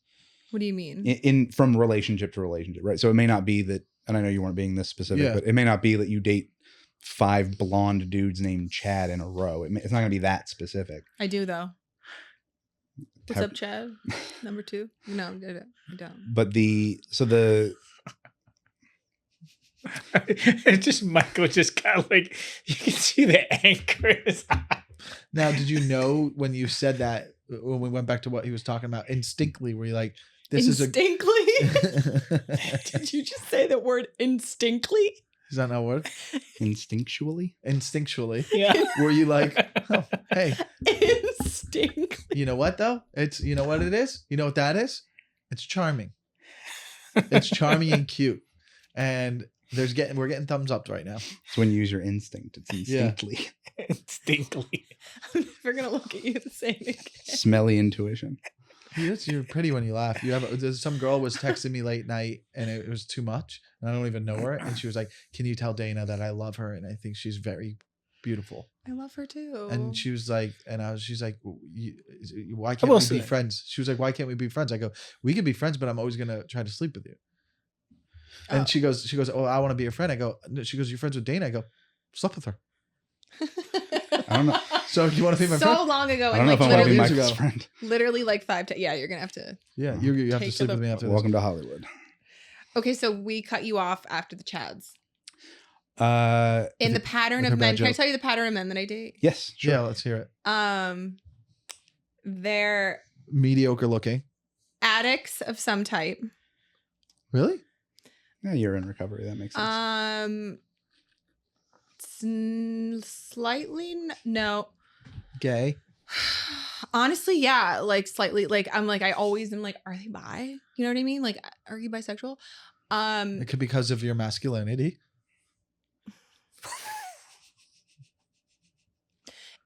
What do you mean? In from relationship to relationship, right? So it may not be that, and I know you weren't being this specific, but it may not be that you date 5 blonde dudes named Chad in a row. It's not going to be that specific. I do though. What's up, Chad? Number 2? No, I don't. But It's just Michael just kind of like, you can see the anger in his eye. Now, did you know when you said that, when we went back to what he was talking about, instinctively, were you like, this instinctly? Did you just say the word instinctly? Is that not a word? Instinctually? Yeah. Were you like, oh, hey. Instinctly. You know what though? You know what it is? You know what that is? It's charming. It's charming and cute. And we're getting thumbs up right now. It's when you use your instinct. It's instinctly. Yeah. Instinctly. I'm never gonna look at you the same again. Smelly intuition. You're pretty when you laugh. Some girl was texting me late night and it was too much, and I don't even know her. And she was like, "Can you tell Dana that I love her and I think she's very beautiful?" I love her too. And she was like, she's like, "Why can't we be friends?" She was like, "Why can't we be friends?" I go, "We can be friends, but I'm always gonna try to sleep with you." And she goes, "Oh, I want to be your friend." I go, no. She goes, "You're friends with Dana?" I go, "Slept with her." I don't know. So you want to be my friend? So long ago. I don't know if I want to be Michael's friend. Literally like 5 to, yeah, you're going to have to. Yeah, you have to sleep with me after this. Welcome to Hollywood. Okay, so we cut you off after the Chads. In the pattern of men. Can I tell you the pattern of men that I date? Yes, sure. Yeah, let's hear it. They're mediocre looking. Addicts of some type. Really? Yeah, you're in recovery. That makes sense. Slightly no. Gay. Honestly, yeah, like slightly. Like I'm like I always am like, are they bi? You know what I mean? Like, are you bisexual? It could be because of your masculinity.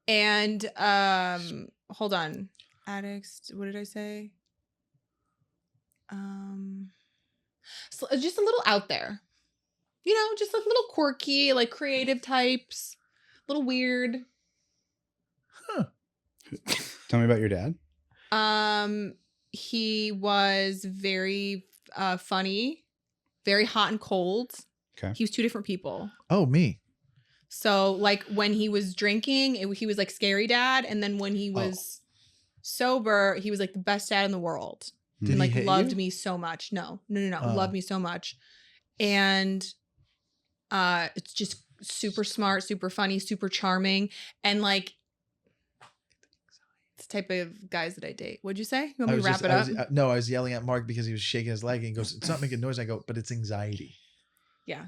And hold on, addicts. What did I say? So just a little out there. You know, just like little quirky, like creative types, a little weird. Huh. Tell me about your dad. He was very funny very hot and cold. Okay. He was two different people. Oh, me. So like when he was drinking, he was like scary dad, and then when he was sober, he was like the best dad in the world. Did And he like hit loved you? me so much. No. Oh. Loved me so much. And it's just super smart, super funny, super charming. And like it's the type of guys that I date. What'd you say? You want me to wrap it up? No, I was yelling at Mark because he was shaking his leg and he goes, "It's not making noise." I go, "But it's anxiety. Yeah.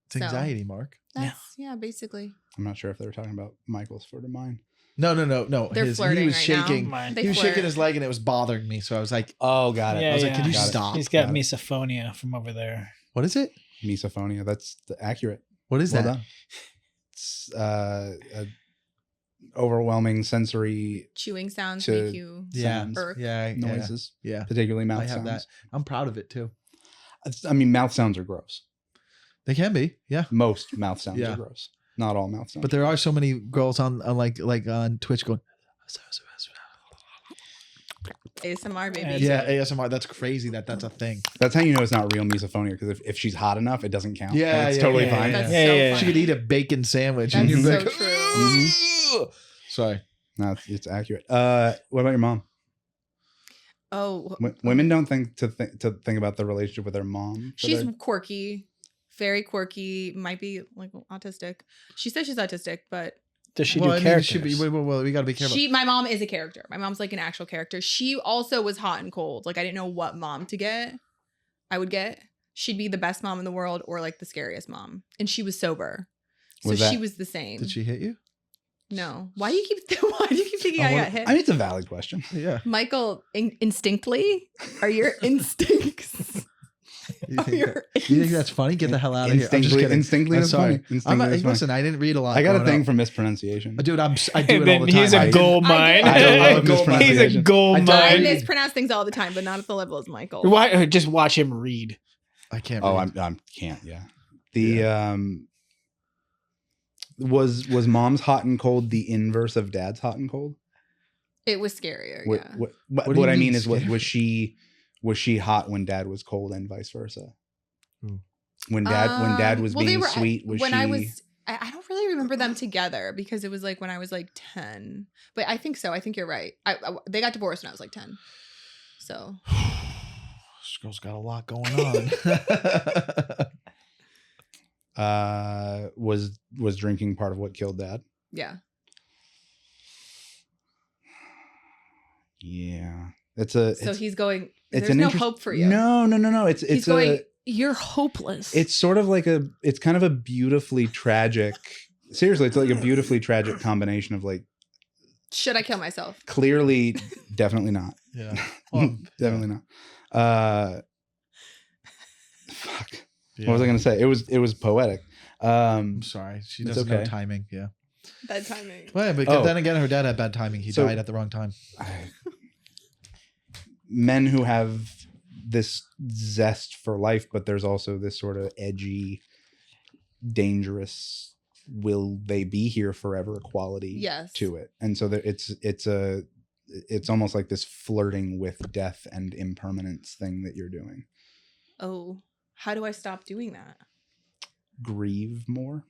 It's anxiety, Mark." Yeah, basically. I'm not sure if they were talking about Michael's foot or mine. No. They're flirting he was right shaking. now. He was shaking his leg and it was bothering me. So I was like, Oh, got it. Yeah, I was like, "Can you Got it. stop?" He's got Got it. misophonia from over there. What is it? Misophonia. That's accurate. What is Well that? done. It's a overwhelming sensory Chewing sounds To- make you Yeah. sounds, irk. Yeah. noises, Yeah. particularly mouth I have sounds. that. I'm proud of it too. I mean, mouth sounds are gross. They can be. Yeah. Most mouth sounds Yeah. are gross. Not all mouth sounds. But there are so many girls on like on Twitch going, ASMR baby. That's yeah, it. ASMR. That's crazy. That's a thing. That's how you know it's not real misophonia, because if she's hot enough, it doesn't count. Yeah, And it's yeah, totally yeah, fine. That's Yeah, so yeah, funny. She could eat a bacon sandwich That's and you'd be so like, true. "Ugh." Sorry. No, it's accurate. What about your mom? Oh, Women don't think to think about the relationship with their mom. for she's their- quirky, very quirky. Might be like autistic. She says she's autistic, but Does she Well, do I mean, characters? it should be. Well, we got to be careful. my mom is a character. My mom's like an actual character. She also was hot and cold. Like I didn't know what mom to get. I would get. She'd be the best mom in the world or like the scariest mom, and she was sober, so Was she that- was the same. Did she hit you? No. Why do you keep thinking I got hit? I mean, it's a valid question. Yeah. Michael, instinctly, are your instincts? You are think, your you think that's funny? Get the hell out of here. I'm just Instinctively, kidding. instinctively I'm is sorry. funny. Instinctively is funny. Listen, I didn't read a lot. I got a growing thing up. for mispronunciation. Dude, I do it all Then the time. he's a I gold I mine. do. I love Gold mine. He's a mispronunciation. gold I I mine. mispronounce things all the time, but not at the level as Michael. Why? Just watch him read. I can't. Oh, read. I can't. Yeah. Was mom's hot and cold the inverse of dad's hot and cold? It was scarier, What, yeah. what, What do what you I mean mean is, scary? was she hot when dad was cold and vice versa? Hmm. When dad was well, they being were- sweet, was when she? I don't really remember them together because it was like when I was like 10. But I think so. I think you're right. They got divorced when I was like 10. So This girl's got a lot going on. Was drinking part of what killed dad? yeah. Yeah, So he's going. it's There's an no interest- hope for you. No. It's He's going. You're hopeless. it's sort of like it's kind of a beautifully tragic. Seriously, it's like a beautifully tragic combination of like Should I kill myself? clearly, definitely not. Yeah. Well, Definitely not. Fuck. yeah. What was I going to say? It was poetic. I'm sorry. She It's doesn't know okay. timing. Yeah. Bad timing. Well, but Oh. then again, her dad had bad timing. He So- died at the wrong time. Men who have this zest for life, but there's also this sort of edgy, dangerous, will they be here forever quality Yes. to it. And so that it's almost like this flirting with death and impermanence thing that you're doing. Oh, how do I stop doing that? Grieve more,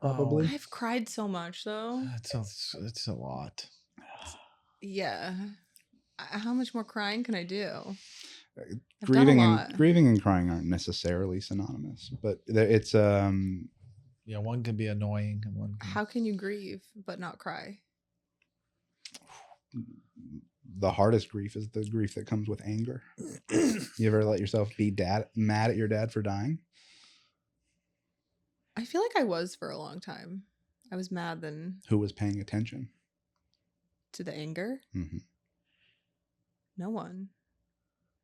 probably. I've cried so much though. It's a lot. Yeah. How much more crying can I do? I've done a lot. Grieving and crying aren't necessarily synonymous, but it's Yeah, one can be annoying and one can... How can you grieve but not cry? the hardest grief is the grief that comes with anger. You ever let yourself be mad at your dad for dying? I feel like I was for a long time. I was mad then Who was paying attention? to the anger. Mhm. No one.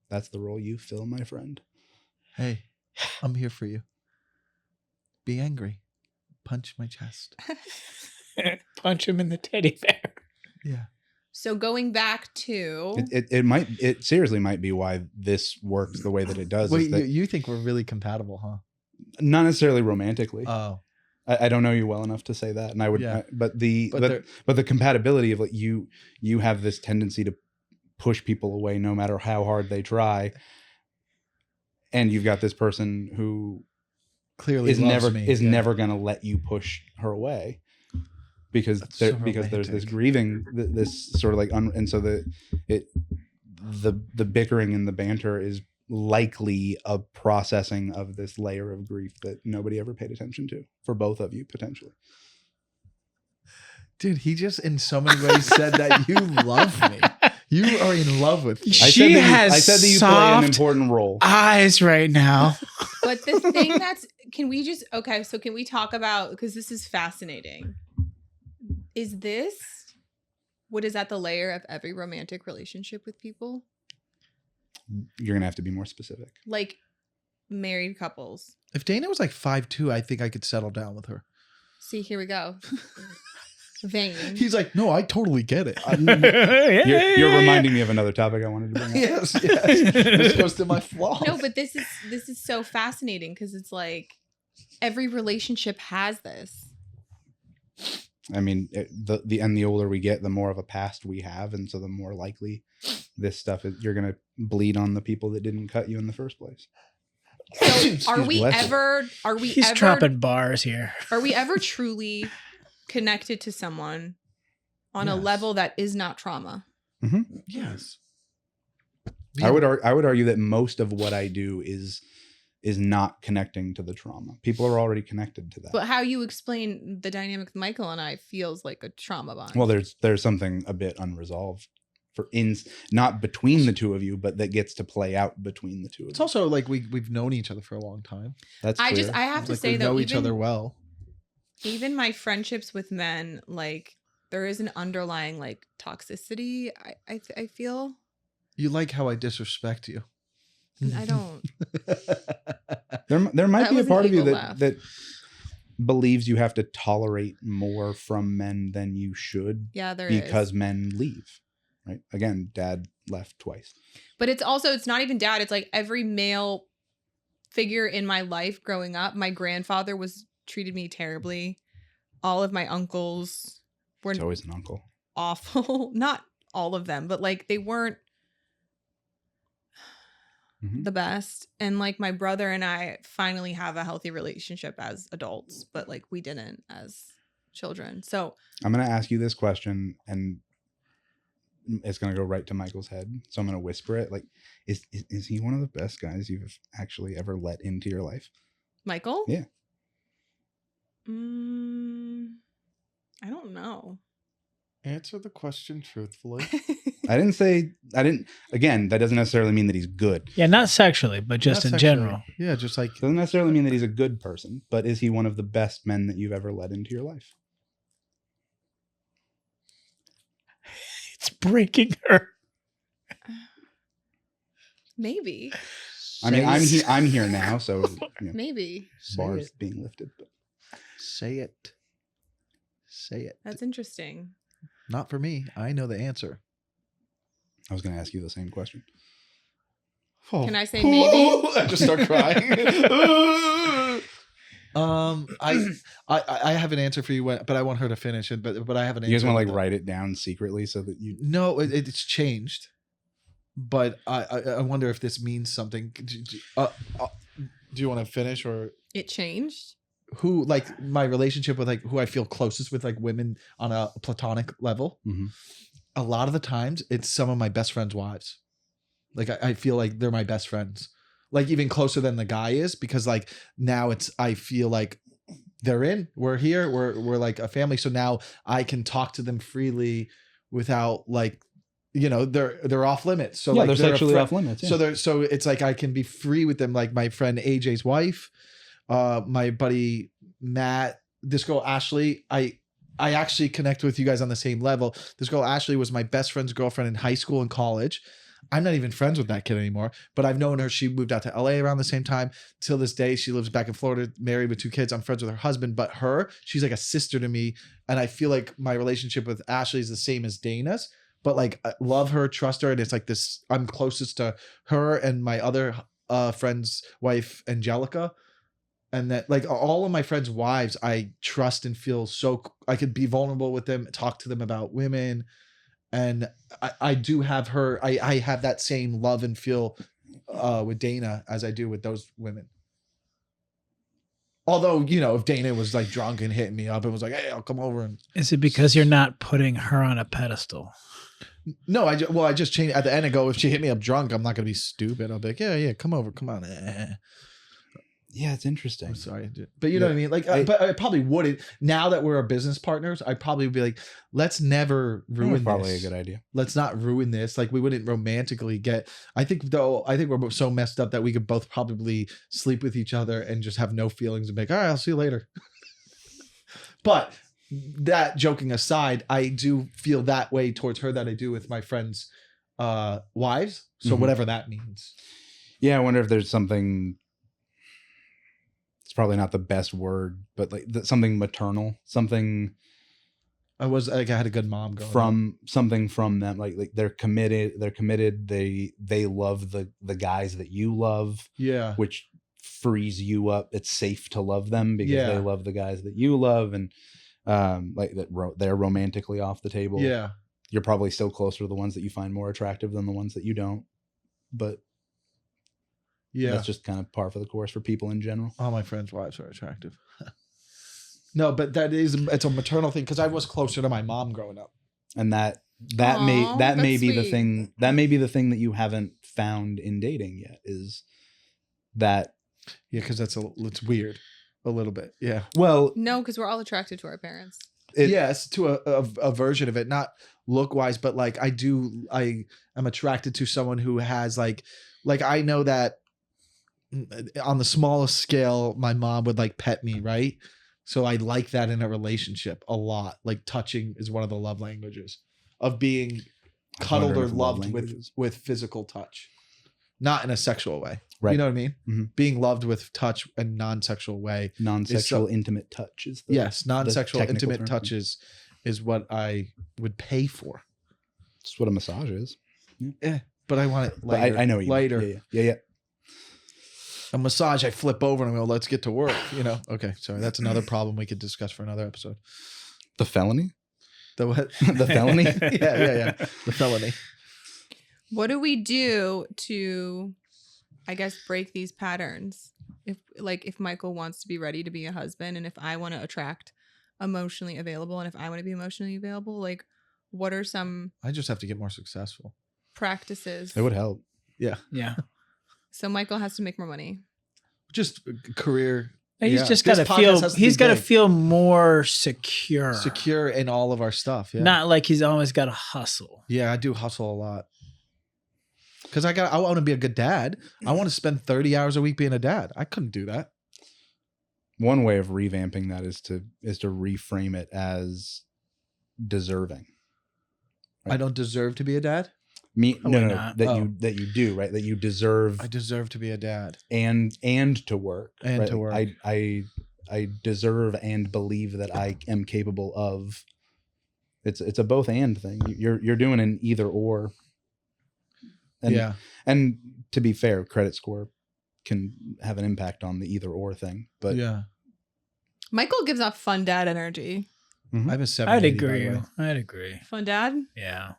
That's the role you fill, my friend. Hey, I'm here for you. Be angry. Punch my chest. Punch him in the teddy bear. Yeah. So going back to It seriously might be why this works the way that it does. Wait, is that you think we're really compatible, huh? not necessarily romantically. Oh. I don't know you well enough to say that, and I would. Yeah. But But the compatibility of like you have this tendency to push people away no matter how hard they try, and you've got this person who Clearly is loves never me. is never going to let you push her away because because there's this grieving, this sort of like and so the bickering and the banter is likely a processing of this layer of grief that nobody ever paid attention to for both of you potentially. Dude, he just in so many ways said that you love me. You are in love with me. I said that you play an important role. Eyes right now. But the thing can we talk about, because this is fascinating. Is this what is at the layer of every romantic relationship with people? You're going to have to be more specific. Like married couples. If Dana was like 5'2", I think I could settle down with her. See, here we go. Vain. He's like, no, I totally get it. You're reminding me of another topic I wanted to bring up. Yes. This goes to my flaws. No, but this is so fascinating because it's like every relationship has this. I mean, the older we get, the more of a past we have, and so the more likely this stuff is. You're gonna bleed on the people that didn't cut you in the first place. So are we ever dropping bars here? Are we ever truly connected to someone on a level that is not trauma? Mm-hmm. Yes. I would argue that most of what I do is not connecting to the trauma. People are already connected to that. But how you explain the dynamic with Michael and I feels like a trauma bond. Well, there's something a bit unresolved not between the two of you, but that gets to play out between the two of you. It's also like we've known each other for a long time. That's clear. I have to like say we though, know each other well. Even my friendships with men, like there is an underlying like toxicity. I feel. You like how I disrespect you. I don't. There might That be a was an part of you evil that laugh. that believes you have to tolerate more from men than you should. Yeah, there because is. men leave. Right. Again, dad left twice. But it's not even dad. It's like every male figure in my life growing up. My grandfather treated me terribly. All of my uncles were It's always an uncle. awful. Not all of them, but like they weren't the best. And like my brother and I finally have a healthy relationship as adults, but like we didn't as children. So I'm going to ask you this question, and it's going to go right to Michael's head. So I'm going to whisper it. Like, is he one of the best guys you've actually ever let into your life? Michael? Yeah. I don't know. Answer the question truthfully. Again, that doesn't necessarily mean that he's good. Yeah, not sexually, but just in general. Yeah, just like. Doesn't necessarily mean that he's a good person, but is he one of the best men that you've ever let into your life? It's breaking her. Maybe. I mean, I'm here now, so Maybe. bars being lifted. But. Say it. Say it. That's interesting. Not for me. I know the answer. I was going to ask you the same question. Oh. Can I say maybe? I just start crying. I have an answer for you, but I want her to finish it. But I have an answer. You guys want to like write it down secretly so that you? No, it's changed. But I wonder if this means something. Do you want to finish or? It changed. Who like my relationship with like who I feel closest with, like women on a platonic level. Mm-hmm. A lot of the times it's some of my best friends' wives. Like I feel like they're my best friends, like even closer than the guy is, because like now I feel like we're here, we're like a family. So now I can talk to them freely without like, they're off limits. So like they're sexually off limits. Yeah. So it's like I can be free with them. Like my friend AJ's wife, my buddy Matt, this girl Ashley, I actually connect with you guys on the same level. This girl Ashley was my best friend's girlfriend in high school and college. I'm not even friends with that kid anymore, but I've known her. She moved out to LA around the same time. Till this day, she lives back in Florida, married with 2 kids. I'm friends with her husband, but she's like a sister to me. And I feel like my relationship with Ashley is the same as Dana's, but like I love her, trust her. And it's like this, I'm closest to her and my other friend's wife, Angelica. And that like all of my friends' wives, I trust and feel I could be vulnerable with them, talk to them about women. And I do have her, I have that same love and feel with Dana as I do with those women. Although, you know, if Dana was like drunk and hitting me up and was like, "Hey, I'll come over," and Is it because you're not putting her on a pedestal? no, I just changed at the end. I go, if she hit me up drunk, I'm not gonna be stupid. I'll be like, yeah, come over, come on. Yeah, it's interesting. I'm sorry, but you know what I mean. Like, but I probably wouldn't. Now that we're business partners, I'd probably be like, let's never ruin. Probably this. a good idea. Let's not ruin this. Like, we wouldn't romantically get. I think we're so messed up that we could both probably sleep with each other and just have no feelings and be like, all right, I'll see you later. But that joking aside, I do feel that way towards her that I do with my friends' wives. So whatever that means. Yeah, I wonder if there's something. It's probably not the best word, but like something maternal, something. I had a good mom going from something from them. Like they're committed. They love the guys that you love. Yeah. Which frees you up. It's safe to love them because they love the guys that you love, and like that they're romantically off the table. Yeah. You're probably still closer to the ones that you find more attractive than the ones that you don't. But yeah, that's just kind of par for the course for people in general. All my friends' wives are attractive. No, but it's a maternal thing because I was closer to my mom growing up, and that may be the thing. That may be the thing that you haven't found in dating yet. Is that because it's weird a little bit. Yeah. Well, no, because we're all attracted to our parents. Yes, to a version of it, not look wise, but like I am attracted to someone who has like I know that on the smallest scale, my mom would like pet me, right? So I like that in a relationship a lot. Like touching is one of the love languages of being cuddled or loved with physical touch, not in a sexual way. Right. You know what I mean? Mm-hmm. Being loved with touch and non-sexual way. Non-sexual intimate touch is non-sexual intimate term. Touch is what I would pay for. It's what a massage is. Yeah. But I want it lighter. I know what you lighter. Mean. Yeah. A massage, I flip over and I go, let's get to work. You know? Okay, sorry. That's another problem we could discuss for another episode. The felony? The what? The felony? Yeah. The felony. What do we do to, I guess, break these patterns? If Michael wants to be ready to be a husband, and if I want to attract emotionally available, and if I want to be emotionally available, like, what are some... I just have to get more successful. Practices. It would help. Yeah. So Michael has to make more money. Just career. He's just got to feel. He's got to feel more secure. Secure in all of our stuff. Yeah. Not like he's always got to hustle. Yeah, I do hustle a lot. Because I want to be a good dad. I want to spend 30 hours a week being a dad. I couldn't do that. One way of revamping that is to reframe it as deserving. Right? I don't deserve to be a dad. No, that you do, right? That you deserve. I deserve to be a dad and to work and to work. I deserve and believe that I am capable of. It's a both and thing. You're doing an either or. And to be fair, credit score can have an impact on the either or thing. But Michael gives off fun dad energy. Mm-hmm. I have a 780. I'd agree. Fun dad. Yeah.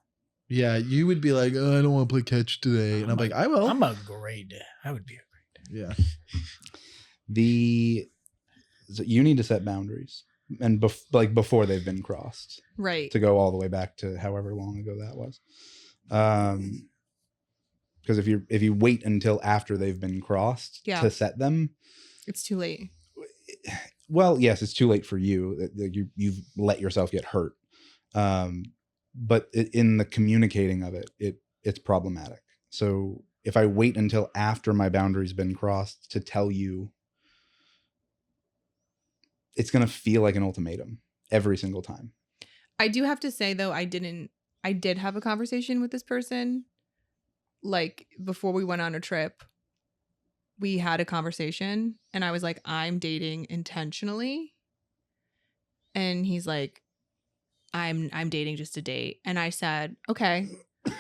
Yeah, you would be like, oh, I don't want to play catch today. And I'm like, I will. I'm a great dad. I would be a great dad. Yeah. You need to set boundaries. And before they've been crossed. Right. To go all the way back to however long ago that was. Because if you wait until after they've been crossed to set them. It's too late. Well, yes, it's too late for you. You've let yourself get hurt. But in the communicating of it's problematic. So if I wait until after my boundary's been crossed to tell you, it's going to feel like an ultimatum every single time. I do have to say, though, I did have a conversation with this person. Like, before we went on a trip, we had a conversation and I was like, I'm dating intentionally. And he's like, I'm dating just to date. And I said, okay,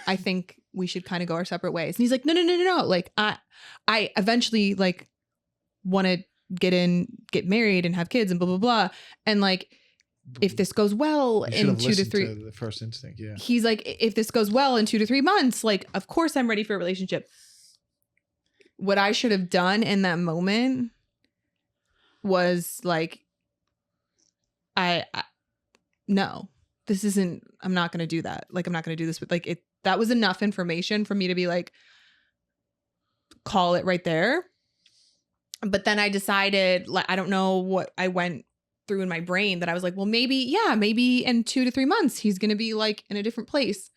I think we should kind of go our separate ways. And he's like, no. Like, I eventually like want to get married and have kids and blah, blah, blah. And like, if this goes well in 2 to 3, the first instinct. Yeah. He's like, if this goes well in 2 to 3 months, like, of course I'm ready for a relationship. what I should have done in that moment was like, I no, this isn't, I'm not going to do that. Like, I'm not going to do this. But like that was enough information for me to be like, call it right there. But then I decided, like, I don't know what I went through in my brain that I was like, well, maybe in 2 to 3 months, he's going to be like in a different place.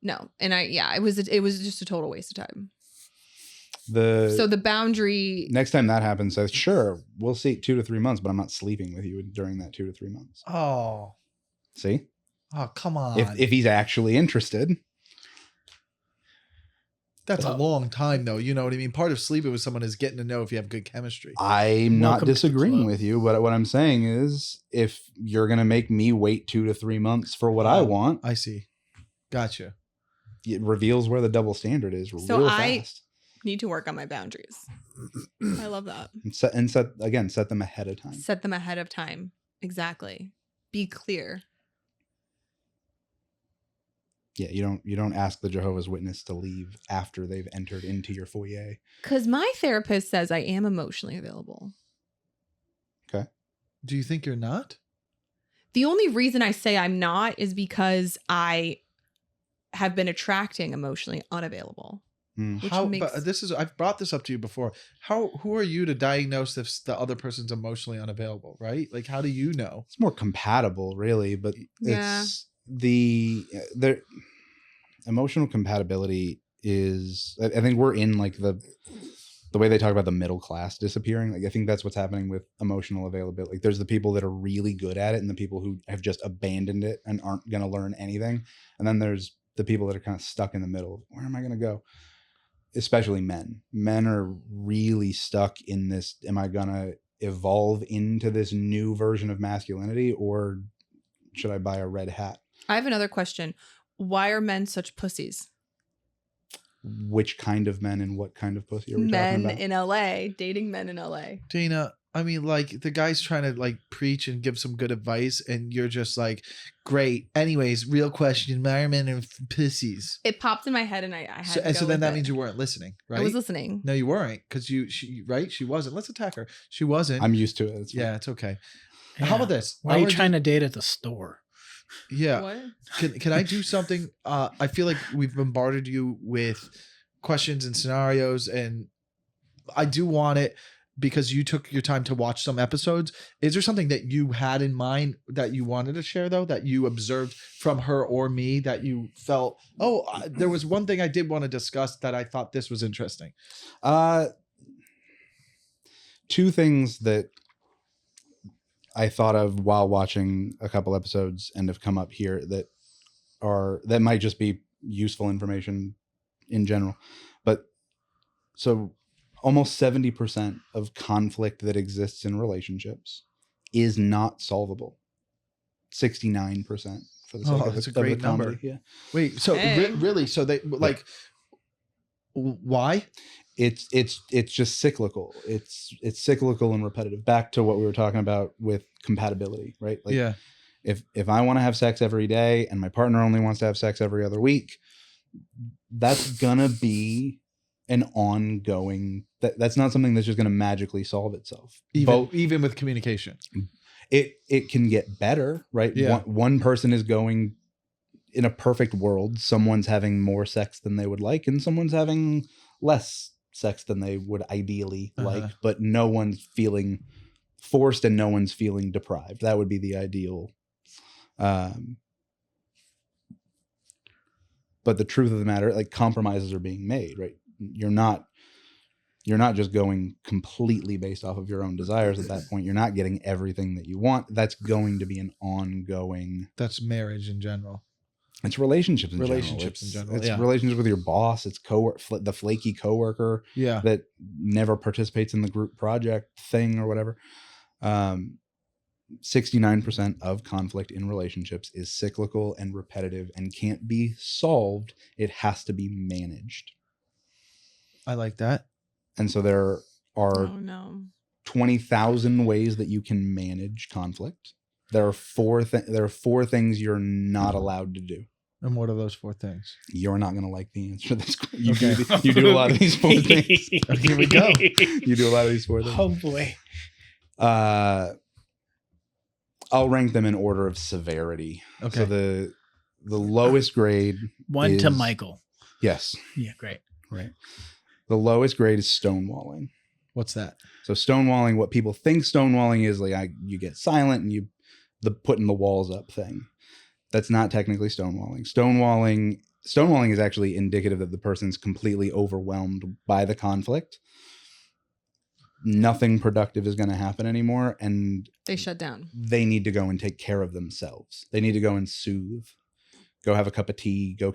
No. And it was just a total waste of time. So the boundary. Next time that happens, says, sure, we'll see 2 to 3 months, but I'm not sleeping with you during that 2 to 3 months. Oh. See? Oh, come on. If he's actually interested. That's a long time, though. You know what I mean? Part of sleeping with someone is getting to know if you have good chemistry. I'm not disagreeing with you, but what I'm saying is if you're going to make me wait 2 to 3 months for what I want. I see. Gotcha. It reveals where the double standard is real fast. Need to work on my boundaries. I love that. And set them ahead of time. Set them ahead of time. Exactly. Be clear. Yeah, you don't ask the Jehovah's Witness to leave after they've entered into your foyer. Because my therapist says I am emotionally available. Okay. Do you think you're not? The only reason I say I'm not is because I have been attracting emotionally unavailable. I've brought this up to you before. Who are you to diagnose if the other person's emotionally unavailable, right? Like, how do you know? It's more compatible, really, but it's the emotional compatibility is, I think we're in like the way they talk about the middle class disappearing. Like, I think that's what's happening with emotional availability. Like, there's the people that are really good at it and the people who have just abandoned it and aren't going to learn anything. And then there's the people that are kind of stuck in the middle. Where am I going to go? Especially men. Men are really stuck in this. Am I going to evolve into this new version of masculinity, or should I buy a red hat? I have another question. Why are men such pussies? Which kind of men and what kind of pussy are we talking about? Men in LA, dating men in LA. Dana, I mean, like, the guy's trying to like preach and give some good advice, and you're just like, great. Anyways, real question: why are men pussies? It popped in my head, and I had to go so then that with means it. you weren't listening, right? I was listening. No, you weren't, because she wasn't. Let's attack her. She wasn't. I'm used to it. It's okay. Yeah. How about this? Why are you trying to date at the store? Yeah. What? Can I do something? I feel like we've bombarded you with questions and scenarios, and I do want it because you took your time to watch some episodes. Is there something that you had in mind that you wanted to share, though, that you observed from her or me that you felt, there was one thing I did want to discuss that I thought this was interesting? Two things that I thought of while watching a couple episodes and have come up here that might just be useful information in general. But so almost 70% of conflict that exists in relationships is not solvable. 69% for the sake of that's a great number. Yeah. Wait, so really? So they like, why? It's just cyclical. It's cyclical and repetitive. Back to what we were talking about with compatibility, right? Like, yeah. If I want to have sex every day and my partner only wants to have sex every other week, that's gonna be an ongoing. That's not something that's just gonna magically solve itself. Even with communication, it can get better, right? Yeah. One person is going, in a perfect world, someone's having more sex than they would like, and someone's having less sex than they would ideally like, but no one's feeling forced and no one's feeling deprived. That would be the ideal. But the truth of the matter, like, compromises are being made, right? You're not just going completely based off of your own desires at that point. You're not getting everything that you want. That's going to be an ongoing. That's marriage in general. It's relationships in general. It's relationships with your boss. It's the flaky coworker that never participates in the group project thing or whatever. 69% of conflict in relationships is cyclical and repetitive and can't be solved. It has to be managed. I like that. And so there are 20,000 ways that you can manage conflict. There are four things you're not allowed to do. And what are those 4 things? You're not going to like the answer to this. You, Okay. you do a lot of these 4 things. Here we go. You do a lot of these 4 things. Oh boy. I'll rank them in order of severity. Okay. So the lowest grade 1 to is- Michael. Yes. Yeah, great. Right. The lowest grade is stonewalling. What's that? So stonewalling, what people think stonewalling is, like you get silent and the putting the walls up thing. That's not technically stonewalling. Stonewalling is actually indicative that the person's completely overwhelmed by the conflict. Nothing productive is going to happen anymore, and They shut down. they need to go and take care of themselves. They need to go and soothe. Go have a cup of tea. Go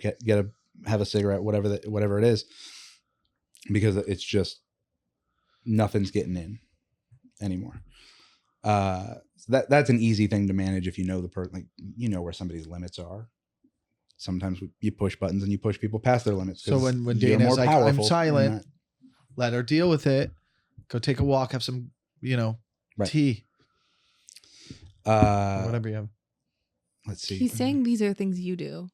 have a cigarette. Whatever it is, because it's just nothing's getting in anymore. So that's an easy thing to manage if you know the person, like you know where somebody's limits are. Sometimes you push buttons and you push people past their limits. So when you're Dana's more like, I'm powerful silent, than that. let her deal with it. Go take a walk, have some, Right. tea, whatever you have. Let's see. He's saying these are things you do.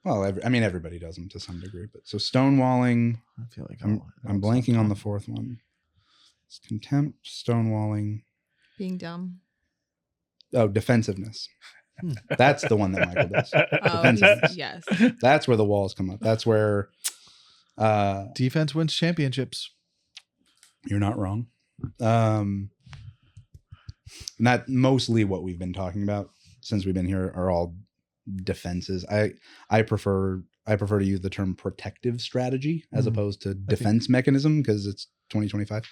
Well, everybody does them to some degree, but so stonewalling. I feel like I'm blanking on the 4th one. It's contempt, stonewalling. Being dumb. Oh, defensiveness. That's the one that Michael does. Oh, Defensiveness. yes. That's where the walls come up. That's where Defense wins championships. you're not wrong. Not mostly what we've been talking about since we've been here are all defenses. I prefer to use the term protective strategy as opposed to defense mechanism because it's 2025.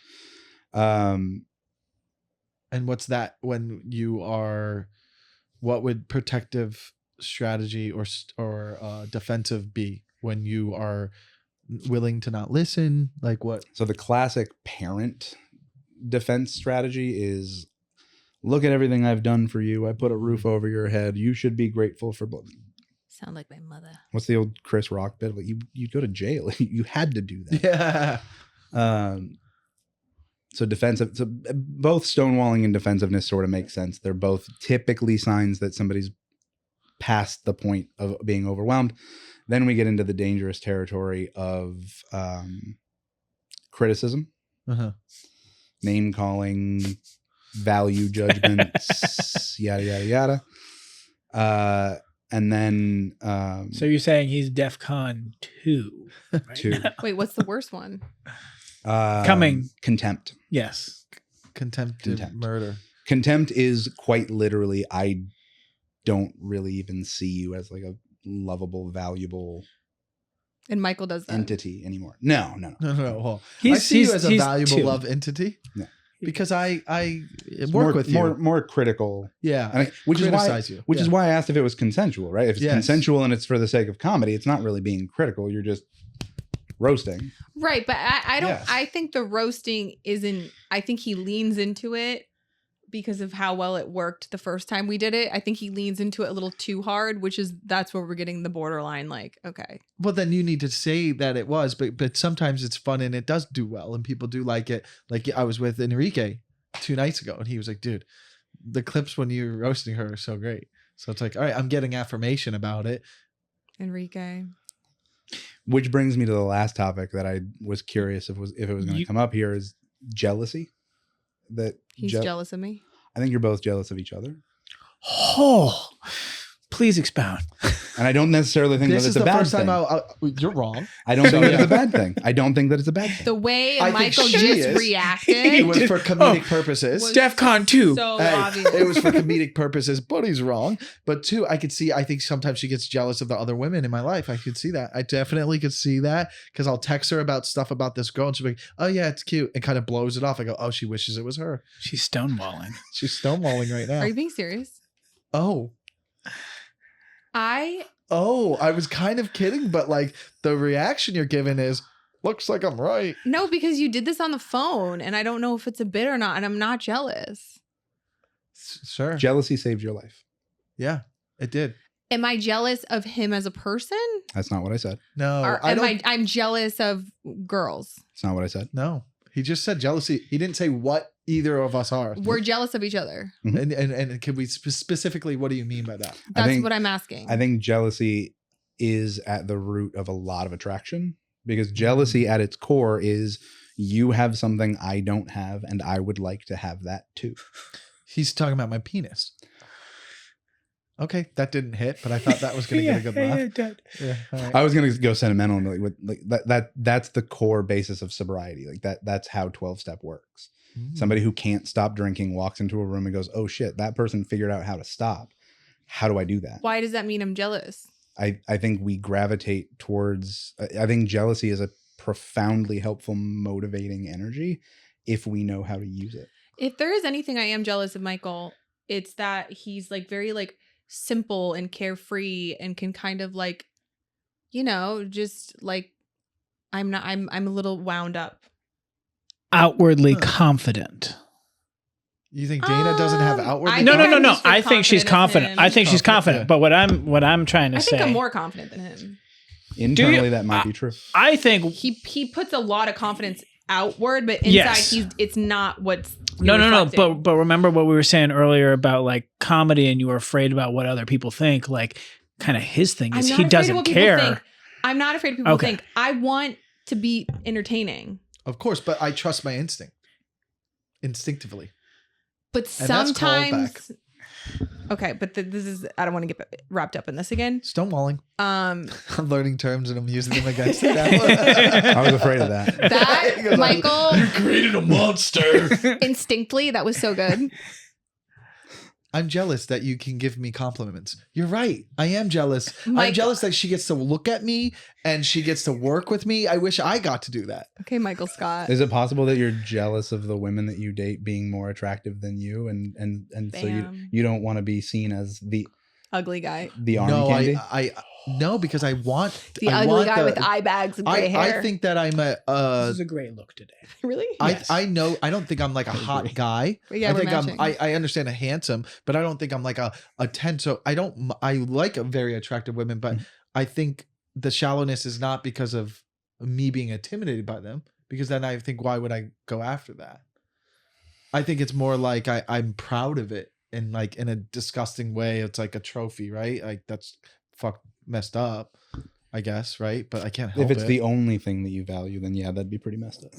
And what's that when you are? What would protective strategy or defensive be when you are willing to not listen? Like what? So the classic parent defense strategy is look at everything I've done for you. I put a roof over your head. You should be grateful for both. Sound like my mother. What's the old Chris Rock bit? Like you go to jail. You had to do that. Yeah. So defensive. So both stonewalling and defensiveness sort of make sense. They're both typically signs that somebody's past the point of being overwhelmed. Then we get into the dangerous territory of criticism, name calling, value judgments, yada yada yada. And then So you're saying he's DEFCON 2. Right? 2. Wait, what's the worst one? Coming. Contempt. Yes. Contempt. Murder. Contempt is quite literally, I don't really even see you as like a lovable, valuable And Michael does that. entity anymore. No. Well, I see you as a valuable 2. love entity. No. Because I It's work with you. more critical. Yeah. I mean, which criticize you. is why I asked if it was consensual, right? If it's Yes. consensual and it's for the sake of comedy, it's not really being critical. You're just roasting. Right, but I don't. Yes. I think the roasting isn't. I think he leans into it because of how well it worked the first time we did it. I think he leans into it a little too hard, that's where we're getting the borderline. Like, okay, Well, then you need to say that it was, but sometimes it's fun and it does do well and people do like it. Like I was with Enrique 2 nights ago and he was like, dude, the clips when you were roasting her are so great. So it's like, all right, I'm getting affirmation about it. Enrique. Which brings me to the last topic that I was curious if it was going to come up here is jealousy. That He's jealous of me. I think you're both jealous of each other. Oh, please expound. And I don't necessarily think This that is it's a the bad first thing. time you're wrong. I don't think that it's a bad thing. I don't think that it's a bad thing. The way I think Michael she just is. reacted. It was for comedic purposes. Was DEFCON 2. So Hey, obvious. it was for comedic purposes, but he's wrong. But 2, I think sometimes she gets jealous of the other women in my life. I could see that. I definitely could see that because I'll text her about stuff about this girl and she'll be like, oh yeah, it's cute. And kind of blows it off. I go, oh, she wishes it was her. She's stonewalling. She's stonewalling right now. Are you being serious? Oh, I I was kind of kidding, but like the reaction you're giving is, looks like I'm right. no, because you did this on the phone and I don't know if it's a bit or not. And I'm not jealous. Sure. Jealousy saved your life. Yeah, it did. Am I jealous of him as a person? That's not what I said. No, Or I'm jealous of girls. It's not what I said. No, he just said jealousy. He didn't say what either of us are. We're jealous of each other. And can we specifically, what do you mean by that? That's think- what I'm asking. I think jealousy is at the root of a lot of attraction, because jealousy at its core is you have something I don't have and I would like to have that too. He's talking about my penis. Okay, that didn't hit, but I thought that was going to get a good laugh. Yeah, all right. I was going to go sentimental and like that's the core basis of sobriety. Like that's how 12-step works. Somebody who can't stop drinking walks into a room and goes, "Oh shit, that person figured out how to stop. How do I do that?" Why does that mean I'm jealous? I think we gravitate towards, I think jealousy is a profoundly helpful, motivating energy if we know how to use it. If there is anything I am jealous of Michael, it's that he's like very like simple and carefree and can kind of like, you know, just like I'm a little wound up. Outwardly confident. You think Dana doesn't have outward? No. I think she's confident. I think she's confident. Yeah. But what I'm trying to say, I think I'm more confident than him. Internally, that might be true. I think He puts a lot of confidence outward, but inside it's not what's no. But remember what we were saying earlier about like comedy, and you were afraid about what other people think. Like, kind of his thing is he doesn't care. I'm not afraid of people think. I want to be entertaining. Of course, but I trust my instinct. Instinctively. But sometimes, okay, but this is, I don't want to get wrapped up in this again. Stonewalling. I'm learning terms and I'm using them against them. I was afraid of that. That, Michael. You created a monster. Instinctively, that was so good. I'm jealous that you can give me compliments. You're right. I am jealous. Michael. I'm jealous that she gets to look at me and she gets to work with me. I wish I got to do that. Okay, Michael Scott. Is it possible that you're jealous of the women that you date being more attractive than you, and so you don't want to be seen as the ugly guy? The army candy? No, because I want the ugly guy with eye bags and gray hair. I think that I'm this is a great look today. Really? Yes. I know. I don't think I'm like a hot guy. Yeah, I think I understand a handsome, but I don't think I'm like a 10. So I like very attractive women, but I think the shallowness is not because of me being intimidated by them, because then I think, why would I go after that? I think it's more like I'm proud of it, and like in a disgusting way. It's like a trophy, right? Like that's messed up, I guess, right? But I can't help it. If it's the only thing that you value, then yeah, that'd be pretty messed up.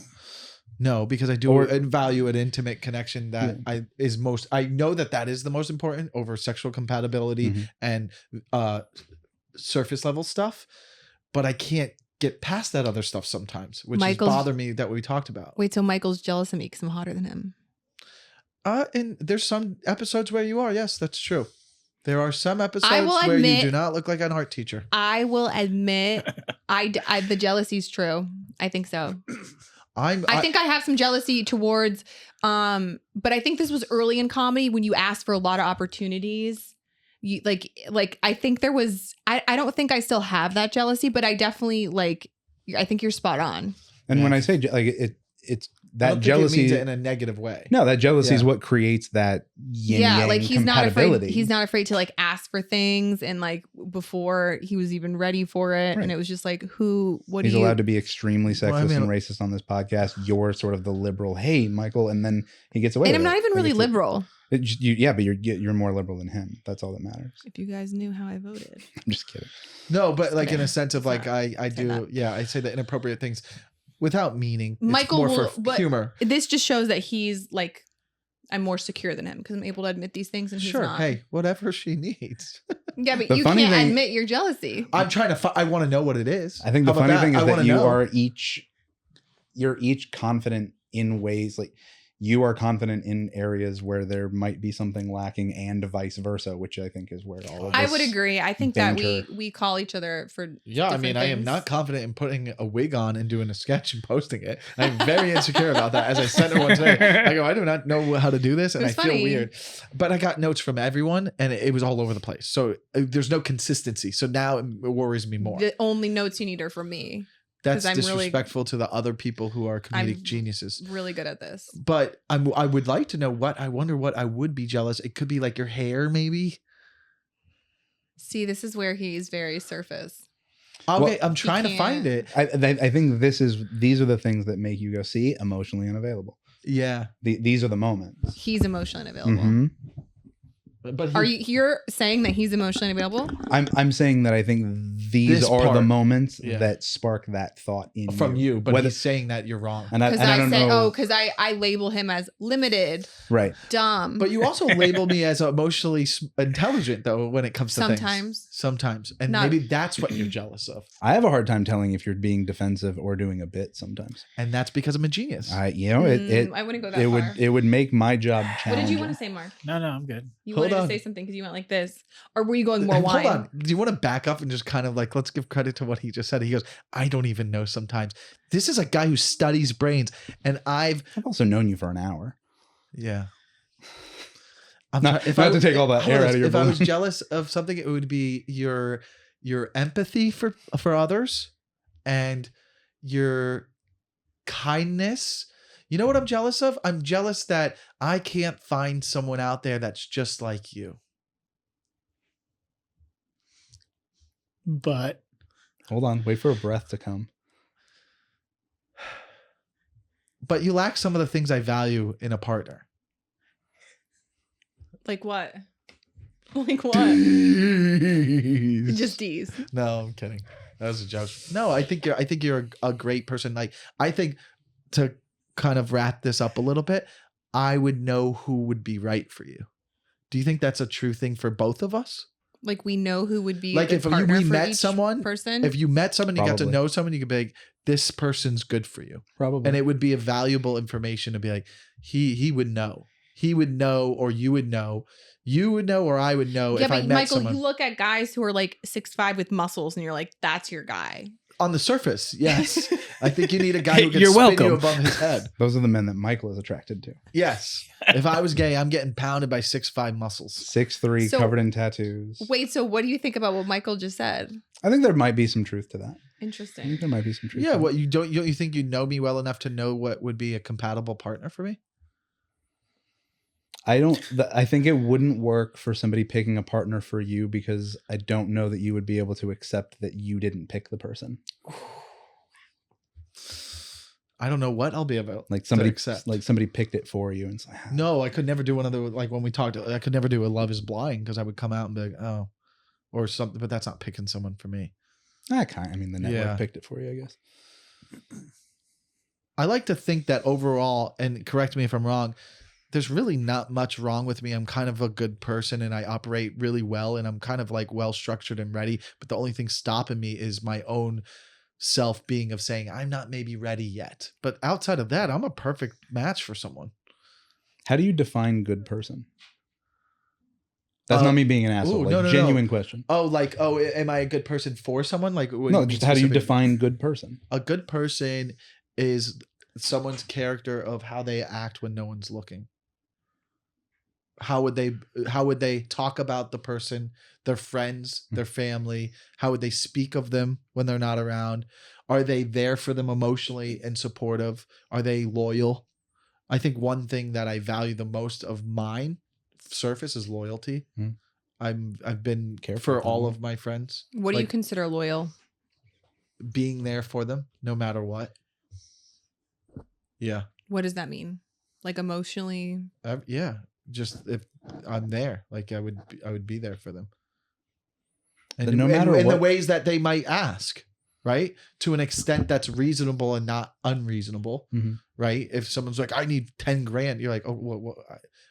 No, because I do value an intimate connection that I know that is the most important over sexual compatibility and surface level stuff, but I can't get past that other stuff sometimes, which is bother me that we talked about. Wait, so Michael's jealous of me because I'm hotter than him? And there's some episodes where you are. Yes, that's true. There are some episodes where you do not look like an art teacher. I will admit, the jealousy is true. I think so. I think I have some jealousy towards, but I think this was early in comedy when you asked for a lot of opportunities. You like I think there was. I don't think I still have that jealousy, but I definitely I think you're spot on. And when I say it's that I don't jealousy think it means it in a negative way. No, that jealousy is what creates that yin-yang like he's compatibility. not afraid. He's not afraid to like ask for things, and like before he was even ready for it, and it was just like, he's allowed to be extremely sexist and racist on this podcast. You're sort of the liberal, hey Michael, and then he gets away. And with I'm not even really liberal. But you're more liberal than him. That's all that matters. If you guys knew how I voted. I'm just kidding. No, but like in a sense of like I do. Yeah, I say the inappropriate things without meaning. Michael it's more for humor. This just shows that he's like, I'm more secure than him because I'm able to admit these things and he's not. Hey, whatever she needs. Yeah, but you can't admit your jealousy. I'm trying to. I want to know what it is. I think the funny thing is that you're each confident in ways like. You are confident in areas where there might be something lacking, and vice versa, which I think is where all of this. I would agree. I think that we call each other for. Yeah, I mean, I am not confident in putting a wig on and doing a sketch and posting it. I'm very insecure about that. As I said it one day, I go, I do not know how to do this, and I feel weird. But I got notes from everyone, and it was all over the place. So there's no consistency. So now it worries me more. The only notes you need are from me. That's disrespectful to the other people who are comedic geniuses. Really good at this. But I would like to know I wonder what I would be jealous. It could be like your hair, maybe. See, this is where he's very surface. Okay, I'm trying to find it. I think these are the things that make you go, see, emotionally unavailable. Yeah. These are the moments. He's emotionally unavailable. Mm-hmm. But you're saying that he's emotionally available? I'm saying that I think these This are the part. moments Yeah. that spark that thought in from you, but Whether- he's saying that you're wrong. and I Because I, don't say, know. because I label him as limited, Right. dumb. But you also label me as emotionally intelligent, though, when it comes to Sometimes. things. Sometimes. And Not- maybe that's what you're jealous of. I have a hard time telling if you're being defensive or doing a bit sometimes. And that's because I'm a genius. I wouldn't go that far. it would make my job What challenging. did you want to say, Mark? No, I'm good. You Hold wanted on. to say something because you went like this, or were you going more Hold wine? on. Do you want to back up and just kind of like, let's give credit to what he just said. He goes, I don't even know sometimes. This is a guy who studies brains. And I've also known you for an hour. yeah. Not to take all that air out of your If I was balloon. jealous of something, it would be your empathy for others and your kindness. You know what I'm jealous of? I'm jealous that I can't find someone out there that's just like you. But Hold on, wait for a breath to come. But you lack some of the things I value in a partner. Like what? Like what? Just D's. No, I'm kidding. That was a joke. No, I think you're a great person. Like, I think, to kind of wrap this up a little bit, I would know who would be right for you. Do you think that's a true thing for both of us? Like we know who would be Like a if good partner we for met each someone, person. If you met someone, you got to Probably. know someone, you could be like, this person's good for you. Probably. And it would be a valuable information to be like, he would know. He would know, or you would know. You would know, or I would know yeah, if I but met Michael, someone. you look at guys who are like 6'5" with muscles, and you're like, that's your guy. On the surface, yes. I think you need a guy who can You're spin welcome. you above his head. Those are the men that Michael is attracted to. Yes. If I was gay, I'm getting pounded by 6'5" muscles. 6'3", So- covered in tattoos. Wait, so what do you think about what Michael just said? I think there might be some truth to that. I Interesting. think there might be some truth. Yeah, to what you don't you think you know me well enough to know what would be a compatible partner for me? I think it wouldn't work for somebody picking a partner for you because I don't know that you would be able to accept that you didn't pick the person. I don't know what I'll be about. Like somebody accept. like somebody picked it for you and it's like, No, I could never do one of the, like when we talked, I could never do a Love is Blind because I would come out and be like, oh, or something, but that's not picking someone for me. I mean, the network Yeah. picked it for you, I guess. I like to think that overall, and correct me if I'm wrong, there's really not much wrong with me. I'm kind of a good person and I operate really well and I'm kind of like well structured and ready. But the only thing stopping me is my own self being of saying I'm not maybe ready yet. But outside of that, I'm a perfect match for someone. How do you define good person? That's not me being an asshole. no, Genuine question. Oh, like, oh, am I a good person for someone? Like, what No, you just mean how do you specific- define good person? A good person is someone's character of how they act when no one's looking. How would they talk about the person, their friends, their family? How would they speak of them when they're not around? Are they there for them emotionally and supportive? Are they loyal? I think one thing that I value the most of mine surface is loyalty. Hmm. I've been Careful for with that all one. of my friends. What do you Like, consider loyal? being there for them no matter what. Yeah. What does that mean? Like emotionally? Yeah. Just if I'm there, like I would be there for them. And No matter in the what- ways that they might ask, right? To an extent that's reasonable and not unreasonable, Mhm. right? If someone's like, I need 10 grand, you're like, oh, what,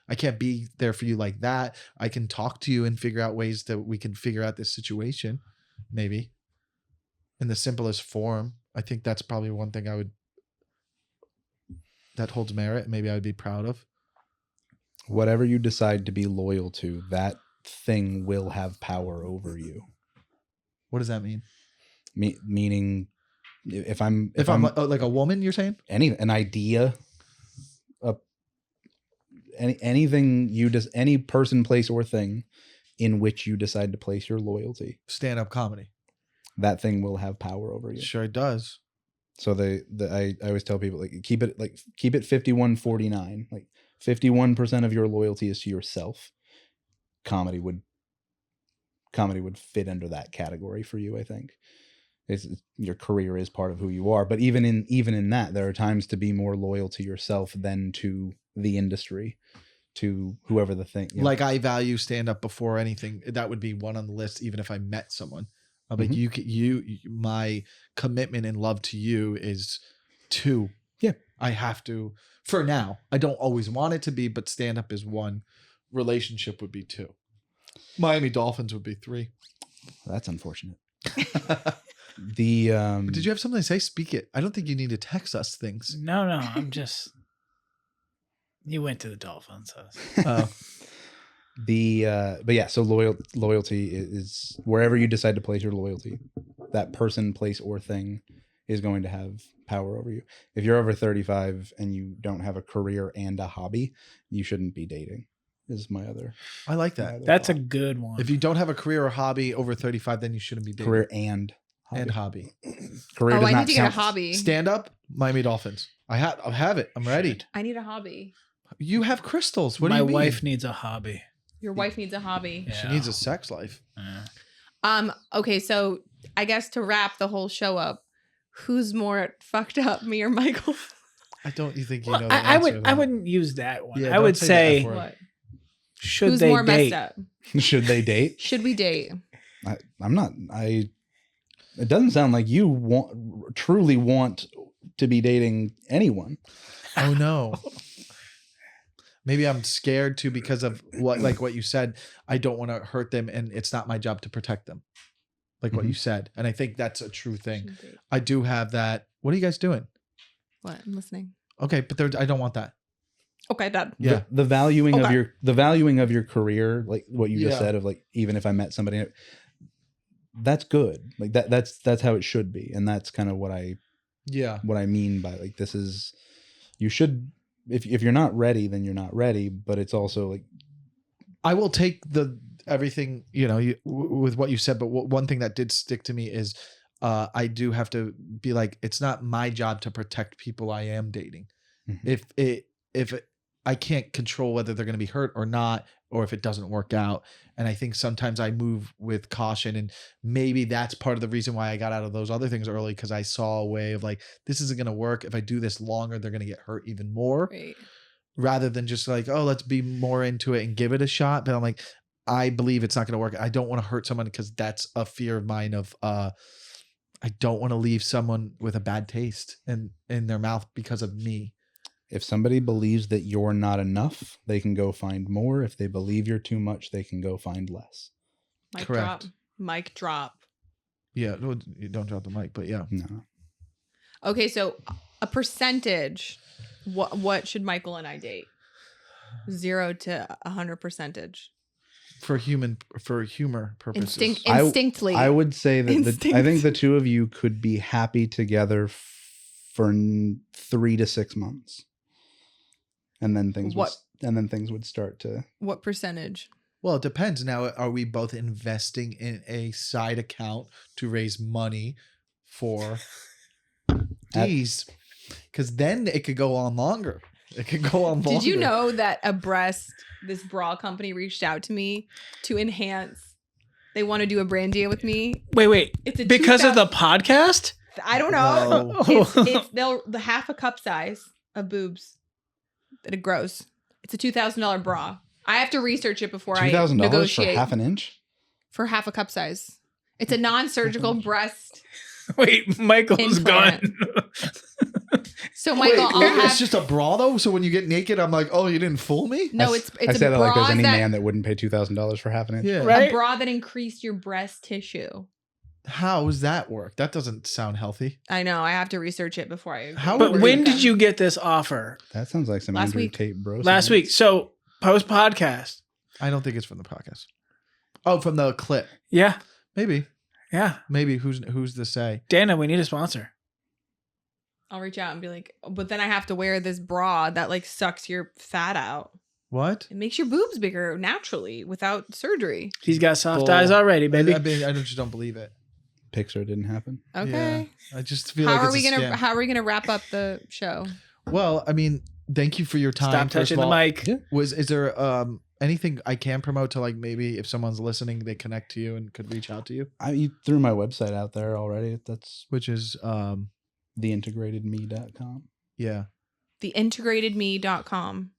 I can't be there for you like that. I can talk to you and figure out ways that we can figure out this situation, maybe in the simplest form. I think that's probably one thing that holds merit. Maybe I would be proud of. Whatever you decide to be loyal to, that thing will have power over you. What does that mean? Meaning, if I'm like a woman, you're saying? an idea, anything any person, place, or thing in which you decide to place your loyalty, Stand-up comedy. that thing will have power over you. Sure it does. So I always tell people, like, keep it 51-49. Like 51% of your loyalty is to yourself. Comedy would fit under that category for you, I think. Your career is part of who you are, but even in that, there are times to be more loyal to yourself than to the industry, to whoever the thing. Like I value stand-up before anything. That would be one on the list, even if I met someone. I'm like, my commitment and love to you is 2. Yeah. I have to, for now. I don't always want it to be, but stand up is 1. Relationship would be 2. Miami Dolphins would be 3. That's unfortunate. Did you have something to say? Speak it. I don't think you need to text us things. No, I'm just. You went to the Dolphins. But yeah, so loyalty is wherever you decide to place your loyalty, that person, place, or thing is going to have power over you. If you're over 35 and you don't have a career and a hobby, you shouldn't be dating. Is my other. I like that. That's a good one. If you don't have a career or hobby over 35, then you shouldn't be dating. Career and hobby. Career does I not need to get a count. hobby. Stand up, Miami Dolphins. I have it. I'm ready. I need a hobby. You have crystals. What do My you mean? wife needs a hobby. Your wife needs a hobby. She needs a sex life. Yeah. Okay, so I guess to wrap the whole show up, who's more fucked up, me or Michael? I don't. You think you Well, know? The I answer to would. that. I wouldn't use that one. Yeah, I don't would say the say, F word. What? should Who's they more date? messed up? Should they date? Should we date? I'm not. It doesn't sound like you truly want to be dating anyone. Oh no. Maybe I'm scared too because of what you said. I don't want to hurt them, and it's not my job to protect them. Like what you said, and I think that's a true thing. Should date. I do have that. What are you guys doing? What? I'm listening. Okay, but I don't want that. Okay, that. Yeah. The valuing Okay. of your career, like what you just said, of like, even if I met somebody, that's good. Like that's how it should be, and that's kind of what I mean by like, this is, you should, if you're not ready, then you're not ready. But it's also like, I will take everything, with what you said. But one thing that did stick to me is I do have to be like, it's not my job to protect people I am dating. If I can't control whether they're going to be hurt or not, or if it doesn't work out. And I think sometimes I move with caution, and maybe that's part of the reason why I got out of those other things early. Cause I saw a way of like, this isn't going to work. If I do this longer, they're going to get hurt even more. Right. Rather than just like, oh, let's be more into it and give it a shot. But I'm like, I believe it's not going to work. I don't want to hurt someone because that's a fear of mine of, I don't want to leave someone with a bad taste in their mouth because of me. if somebody believes that you're not enough, they can go find more. If they believe you're too much, they can go find less. Mic Correct. drop. Mic drop. Yeah, no, you don't drop the mic, but yeah. No. Okay, so a percentage. What should Michael and I date? 0 to 100 percentage. For humor purposes. Instinctly. I would say that I think the two of you could be happy together for 3 to 6 months, and then things would start to. What percentage? Well, it depends. Now, are we both investing in a side account to raise money for these? Because then it could go on longer. It could go on longer. Did you know that this bra company reached out to me to enhance? They want to do a brand deal with me. Wait. It's Because of the podcast? I don't know. No. It's the half a cup size of boobs that it grows. It's a $2,000 bra. I have to research it before I $2,000 for negotiate. half an inch? For half a cup size. It's a non-surgical breast. Wait, Michael's Implant. gone. So Michael, I'll have it's just a bra though. So when you get naked, I'm like, oh, you didn't fool me. no. I It's say a that like bra there's any that man that wouldn't pay $2,000 for half an inch. Yeah. Right? a bra that increased your breast tissue. How does that work? That doesn't sound healthy. I know. I have to research it before I. How But would when you- did you get this offer? That sounds like some Last Andrew week. Tate bro. Last week. So post podcast. I don't think it's from the podcast. Oh, from the clip. Yeah. Maybe. Yeah. Maybe. Who's to say? Dana, we need a sponsor. I'll reach out and be like, but then I have to wear this bra that like sucks your fat out. What? It makes your boobs bigger naturally without surgery. He's got soft Bull. eyes already, baby. I just don't believe it. Pixar didn't happen. Okay. Yeah. I just feel How like are it's we a gonna scam. How are we gonna wrap up the show? Well, I mean, thank you for your time. Stop first touching of the all. mic. Yeah. Is there anything I can promote to, like, maybe if someone's listening, they connect to you and could reach out to you? You threw my website out there already. That's Which is theintegratedme.com. yeah. Theintegratedme.com.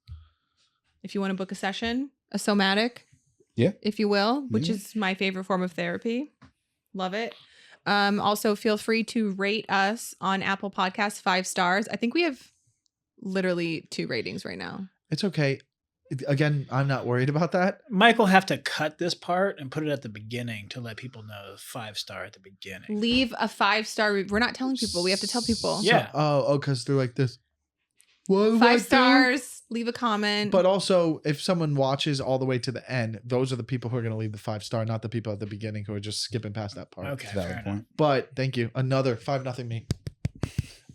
If you want to book a session, a somatic, Yeah. if you will, which Yeah. is my favorite form of therapy. Love it. Also, feel free to rate us on Apple Podcasts 5 stars. I think we have literally 2 ratings right now. It's okay. Again, I'm not worried about that. Mike will have to cut this part and put it at the beginning to let people know 5-star at the beginning. Leave a 5-star. We're not telling people. We have to tell people. Yeah. Because they're like this. What 5 stars. Leave a comment. But also, if someone watches all the way to the end, those are the people who are going to leave the 5-star, not the people at the beginning who are just skipping past that part. Okay. Valid Fair point. enough. But thank you. Another 5-0 me.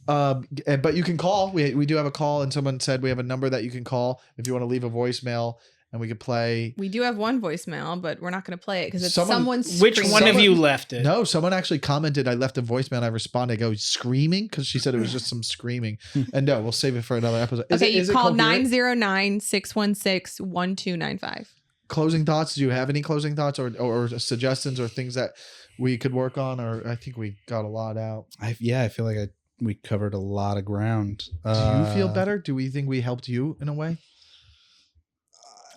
But you can call. We do have a call, and someone said we have a number that you can call if you want to leave a voicemail, and we could play. We do have one voicemail, but we're not going to play it because it's Someone- someone's. Which screaming. one of you left it? No, someone actually commented. I left a voicemail, and I responded. I go screaming because she said it was just some screaming. And no, we'll save it for another episode. Okay, you call coherent? 909-616-1295. Closing thoughts. Do you have any closing thoughts or suggestions or things that we could work on? Or I think we got a lot out. I feel like we covered a lot of ground. Do you feel better? Do we think we helped you in a way?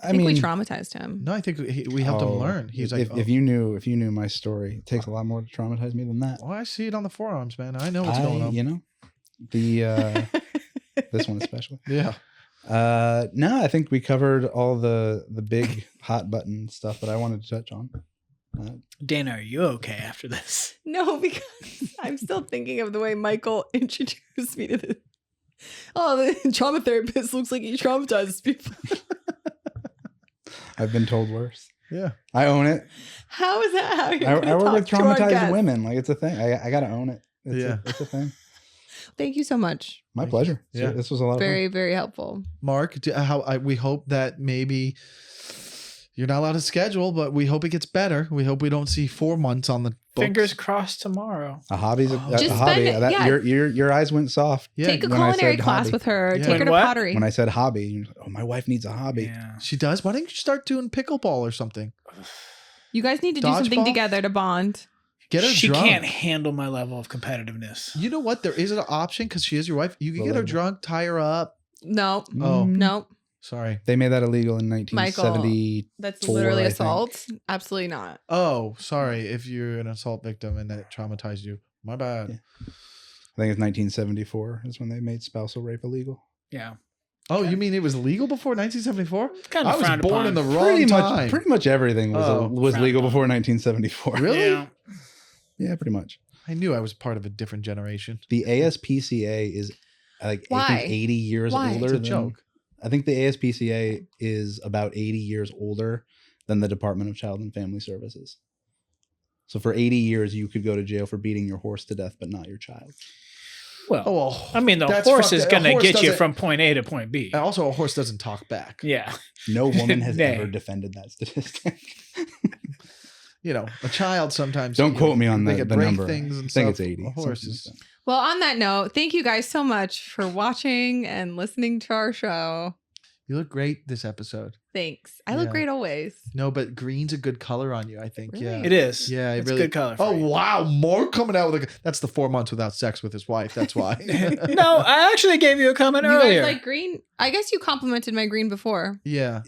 I think we traumatized him. No, I think we helped him learn. He's like, if you knew my story, it takes a lot more to traumatize me than that. well, I see it on the forearms, man. I know what's going on. You know, the this one especially. Yeah. No, I think we covered all the big hot button stuff that I wanted to touch on. Dana, are you okay after this? No, because I'm still thinking of the way Michael introduced me to this. Oh, the trauma therapist looks like he traumatizes people. I've been told worse. Yeah. I own it. How is that how you're I work with to our traumatized guests? women. Like, it's a thing. I gotta own it. It's a thing. Thank you so much. My pleasure. Yeah. This was a lot of fun. Very, very helpful. Mark, we hope that maybe you're not allowed to schedule, but we hope it gets better. We hope we don't see 4 months on the books. Fingers crossed tomorrow. A hobby's a Just hobby. spend it, yeah. Your eyes went soft. Yeah. Take a when I culinary said class hobby. with her. Yeah. Take her When to what? pottery. When I said hobby, you're like, oh, my wife needs a hobby. Yeah. She does. Why don't you start doing pickleball or something? You guys need to do something Dodgeball? together to bond. Get her She drunk. can't handle my level of competitiveness. You know what? There is an option because she is your wife. You can get her Relatable. drunk, tie her up. No, Oh, no, sorry. They made that illegal in 1970. that's Four, literally I assault. Absolutely not. Oh, sorry. If you're an assault victim and that traumatized you, my bad. Yeah. I think it's 1974 is when they made spousal rape illegal. Yeah. Oh, you mean it was legal before 1974? Kind I of was frowned born upon. in the wrong time. Pretty much everything was frowned legal upon. before 1974. Really? Yeah. Yeah, pretty much. I knew I was part of a different generation. The ASPCA is like I Why? think 80 years Why? older It's a than joke. I think the ASPCA is about 80 years older than the Department of Child and Family Services. So for 80 years you could go to jail for beating your horse to death but not your child. Well, Oh, well, I mean, the that's horse fucked. is A going to horse get you doesn't- from point A to point B. Also, a horse doesn't talk back. Yeah. No woman has Nay. ever defended that statistic. You know, a child sometimes. Don't you quote know, me on they the can break number. things and I think stuff. it's 80. A horse something is. like that. Well, on that note, thank you guys so much for watching and listening to our show. You look great this episode. Thanks. I look Yeah. great always. No, but green's a good color on you, I think. Really? Yeah. It is. Yeah, it it's really. a good color. For Oh, you. wow. More coming out with that's the 4 months without sex with his wife. That's why. No, I actually gave you a comment You earlier. guys like green? I guess you complimented my green before. Yeah.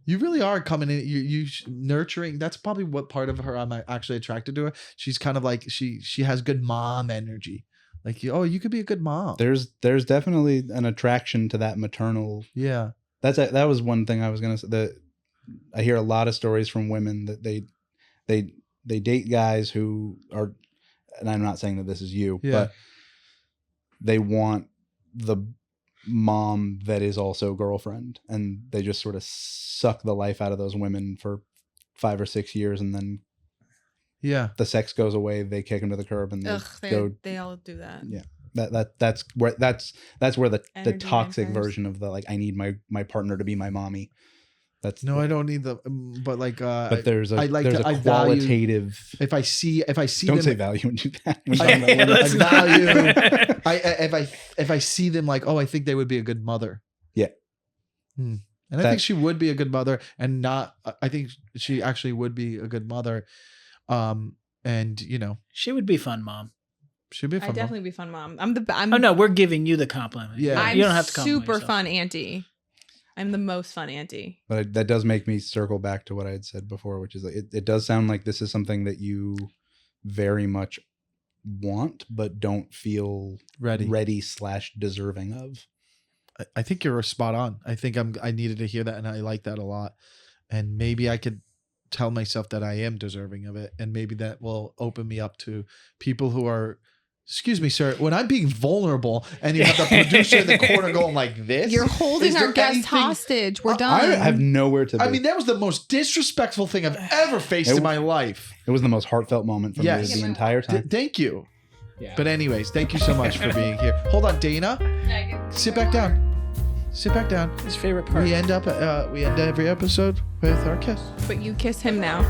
You really are coming in. You nurturing. That's probably what part of her I'm actually attracted to her. She's kind of like she has good mom energy. Like you could be a good mom. There's definitely an attraction to that maternal. Yeah. That was one thing I was gonna say. That I hear a lot of stories from women that they date guys who are, and I'm not saying that this is you, Yeah. but they want the mom that is also girlfriend, and they just sort of suck the life out of those women for 5 or 6 years, and then Yeah. the sex goes away. They kick them to the curb, and they Ugh, go. they all do that. Yeah. That's where the Energy toxic vampires. version of the like I need my partner to be my mommy. That's No, I don't need the. But like. But there's a I like there's to- a I value- qualitative. If I see Don't them, say value and do that. When I- talking about women. let's not. value. If I see them like, oh, I think they would be a good mother. Yeah. And I That- think she would be a good mother, and not. I think she actually would be a good mother. And She would be fun, Mom. she'd be a I fun mom. definitely be fun mom. I'm Oh no, we're giving you the compliment. Yeah. I'm you don't have to compliment super yourself. fun auntie. I'm the most fun auntie. But that does make me circle back to what I had said before, which is like it does sound like this is something that you very much want but don't feel ready/deserving of. I think you're spot on. I think I needed to hear that, and I like that a lot. And maybe I could tell myself that I am deserving of it, and maybe that will open me up to people who are, excuse me, sir, when I'm being vulnerable and you have the producer in the corner going like this. You're holding our guest hostage. We're done. I have nowhere to be. I mean, that was the most disrespectful thing I've ever faced in my life. It was the most heartfelt moment for me the entire time. Thank you. Yeah. But anyways, thank you so much for being here. Hold on, Dana. Sit back down. Sit back down. His favorite part. We end every episode with our kiss. But you kiss him now.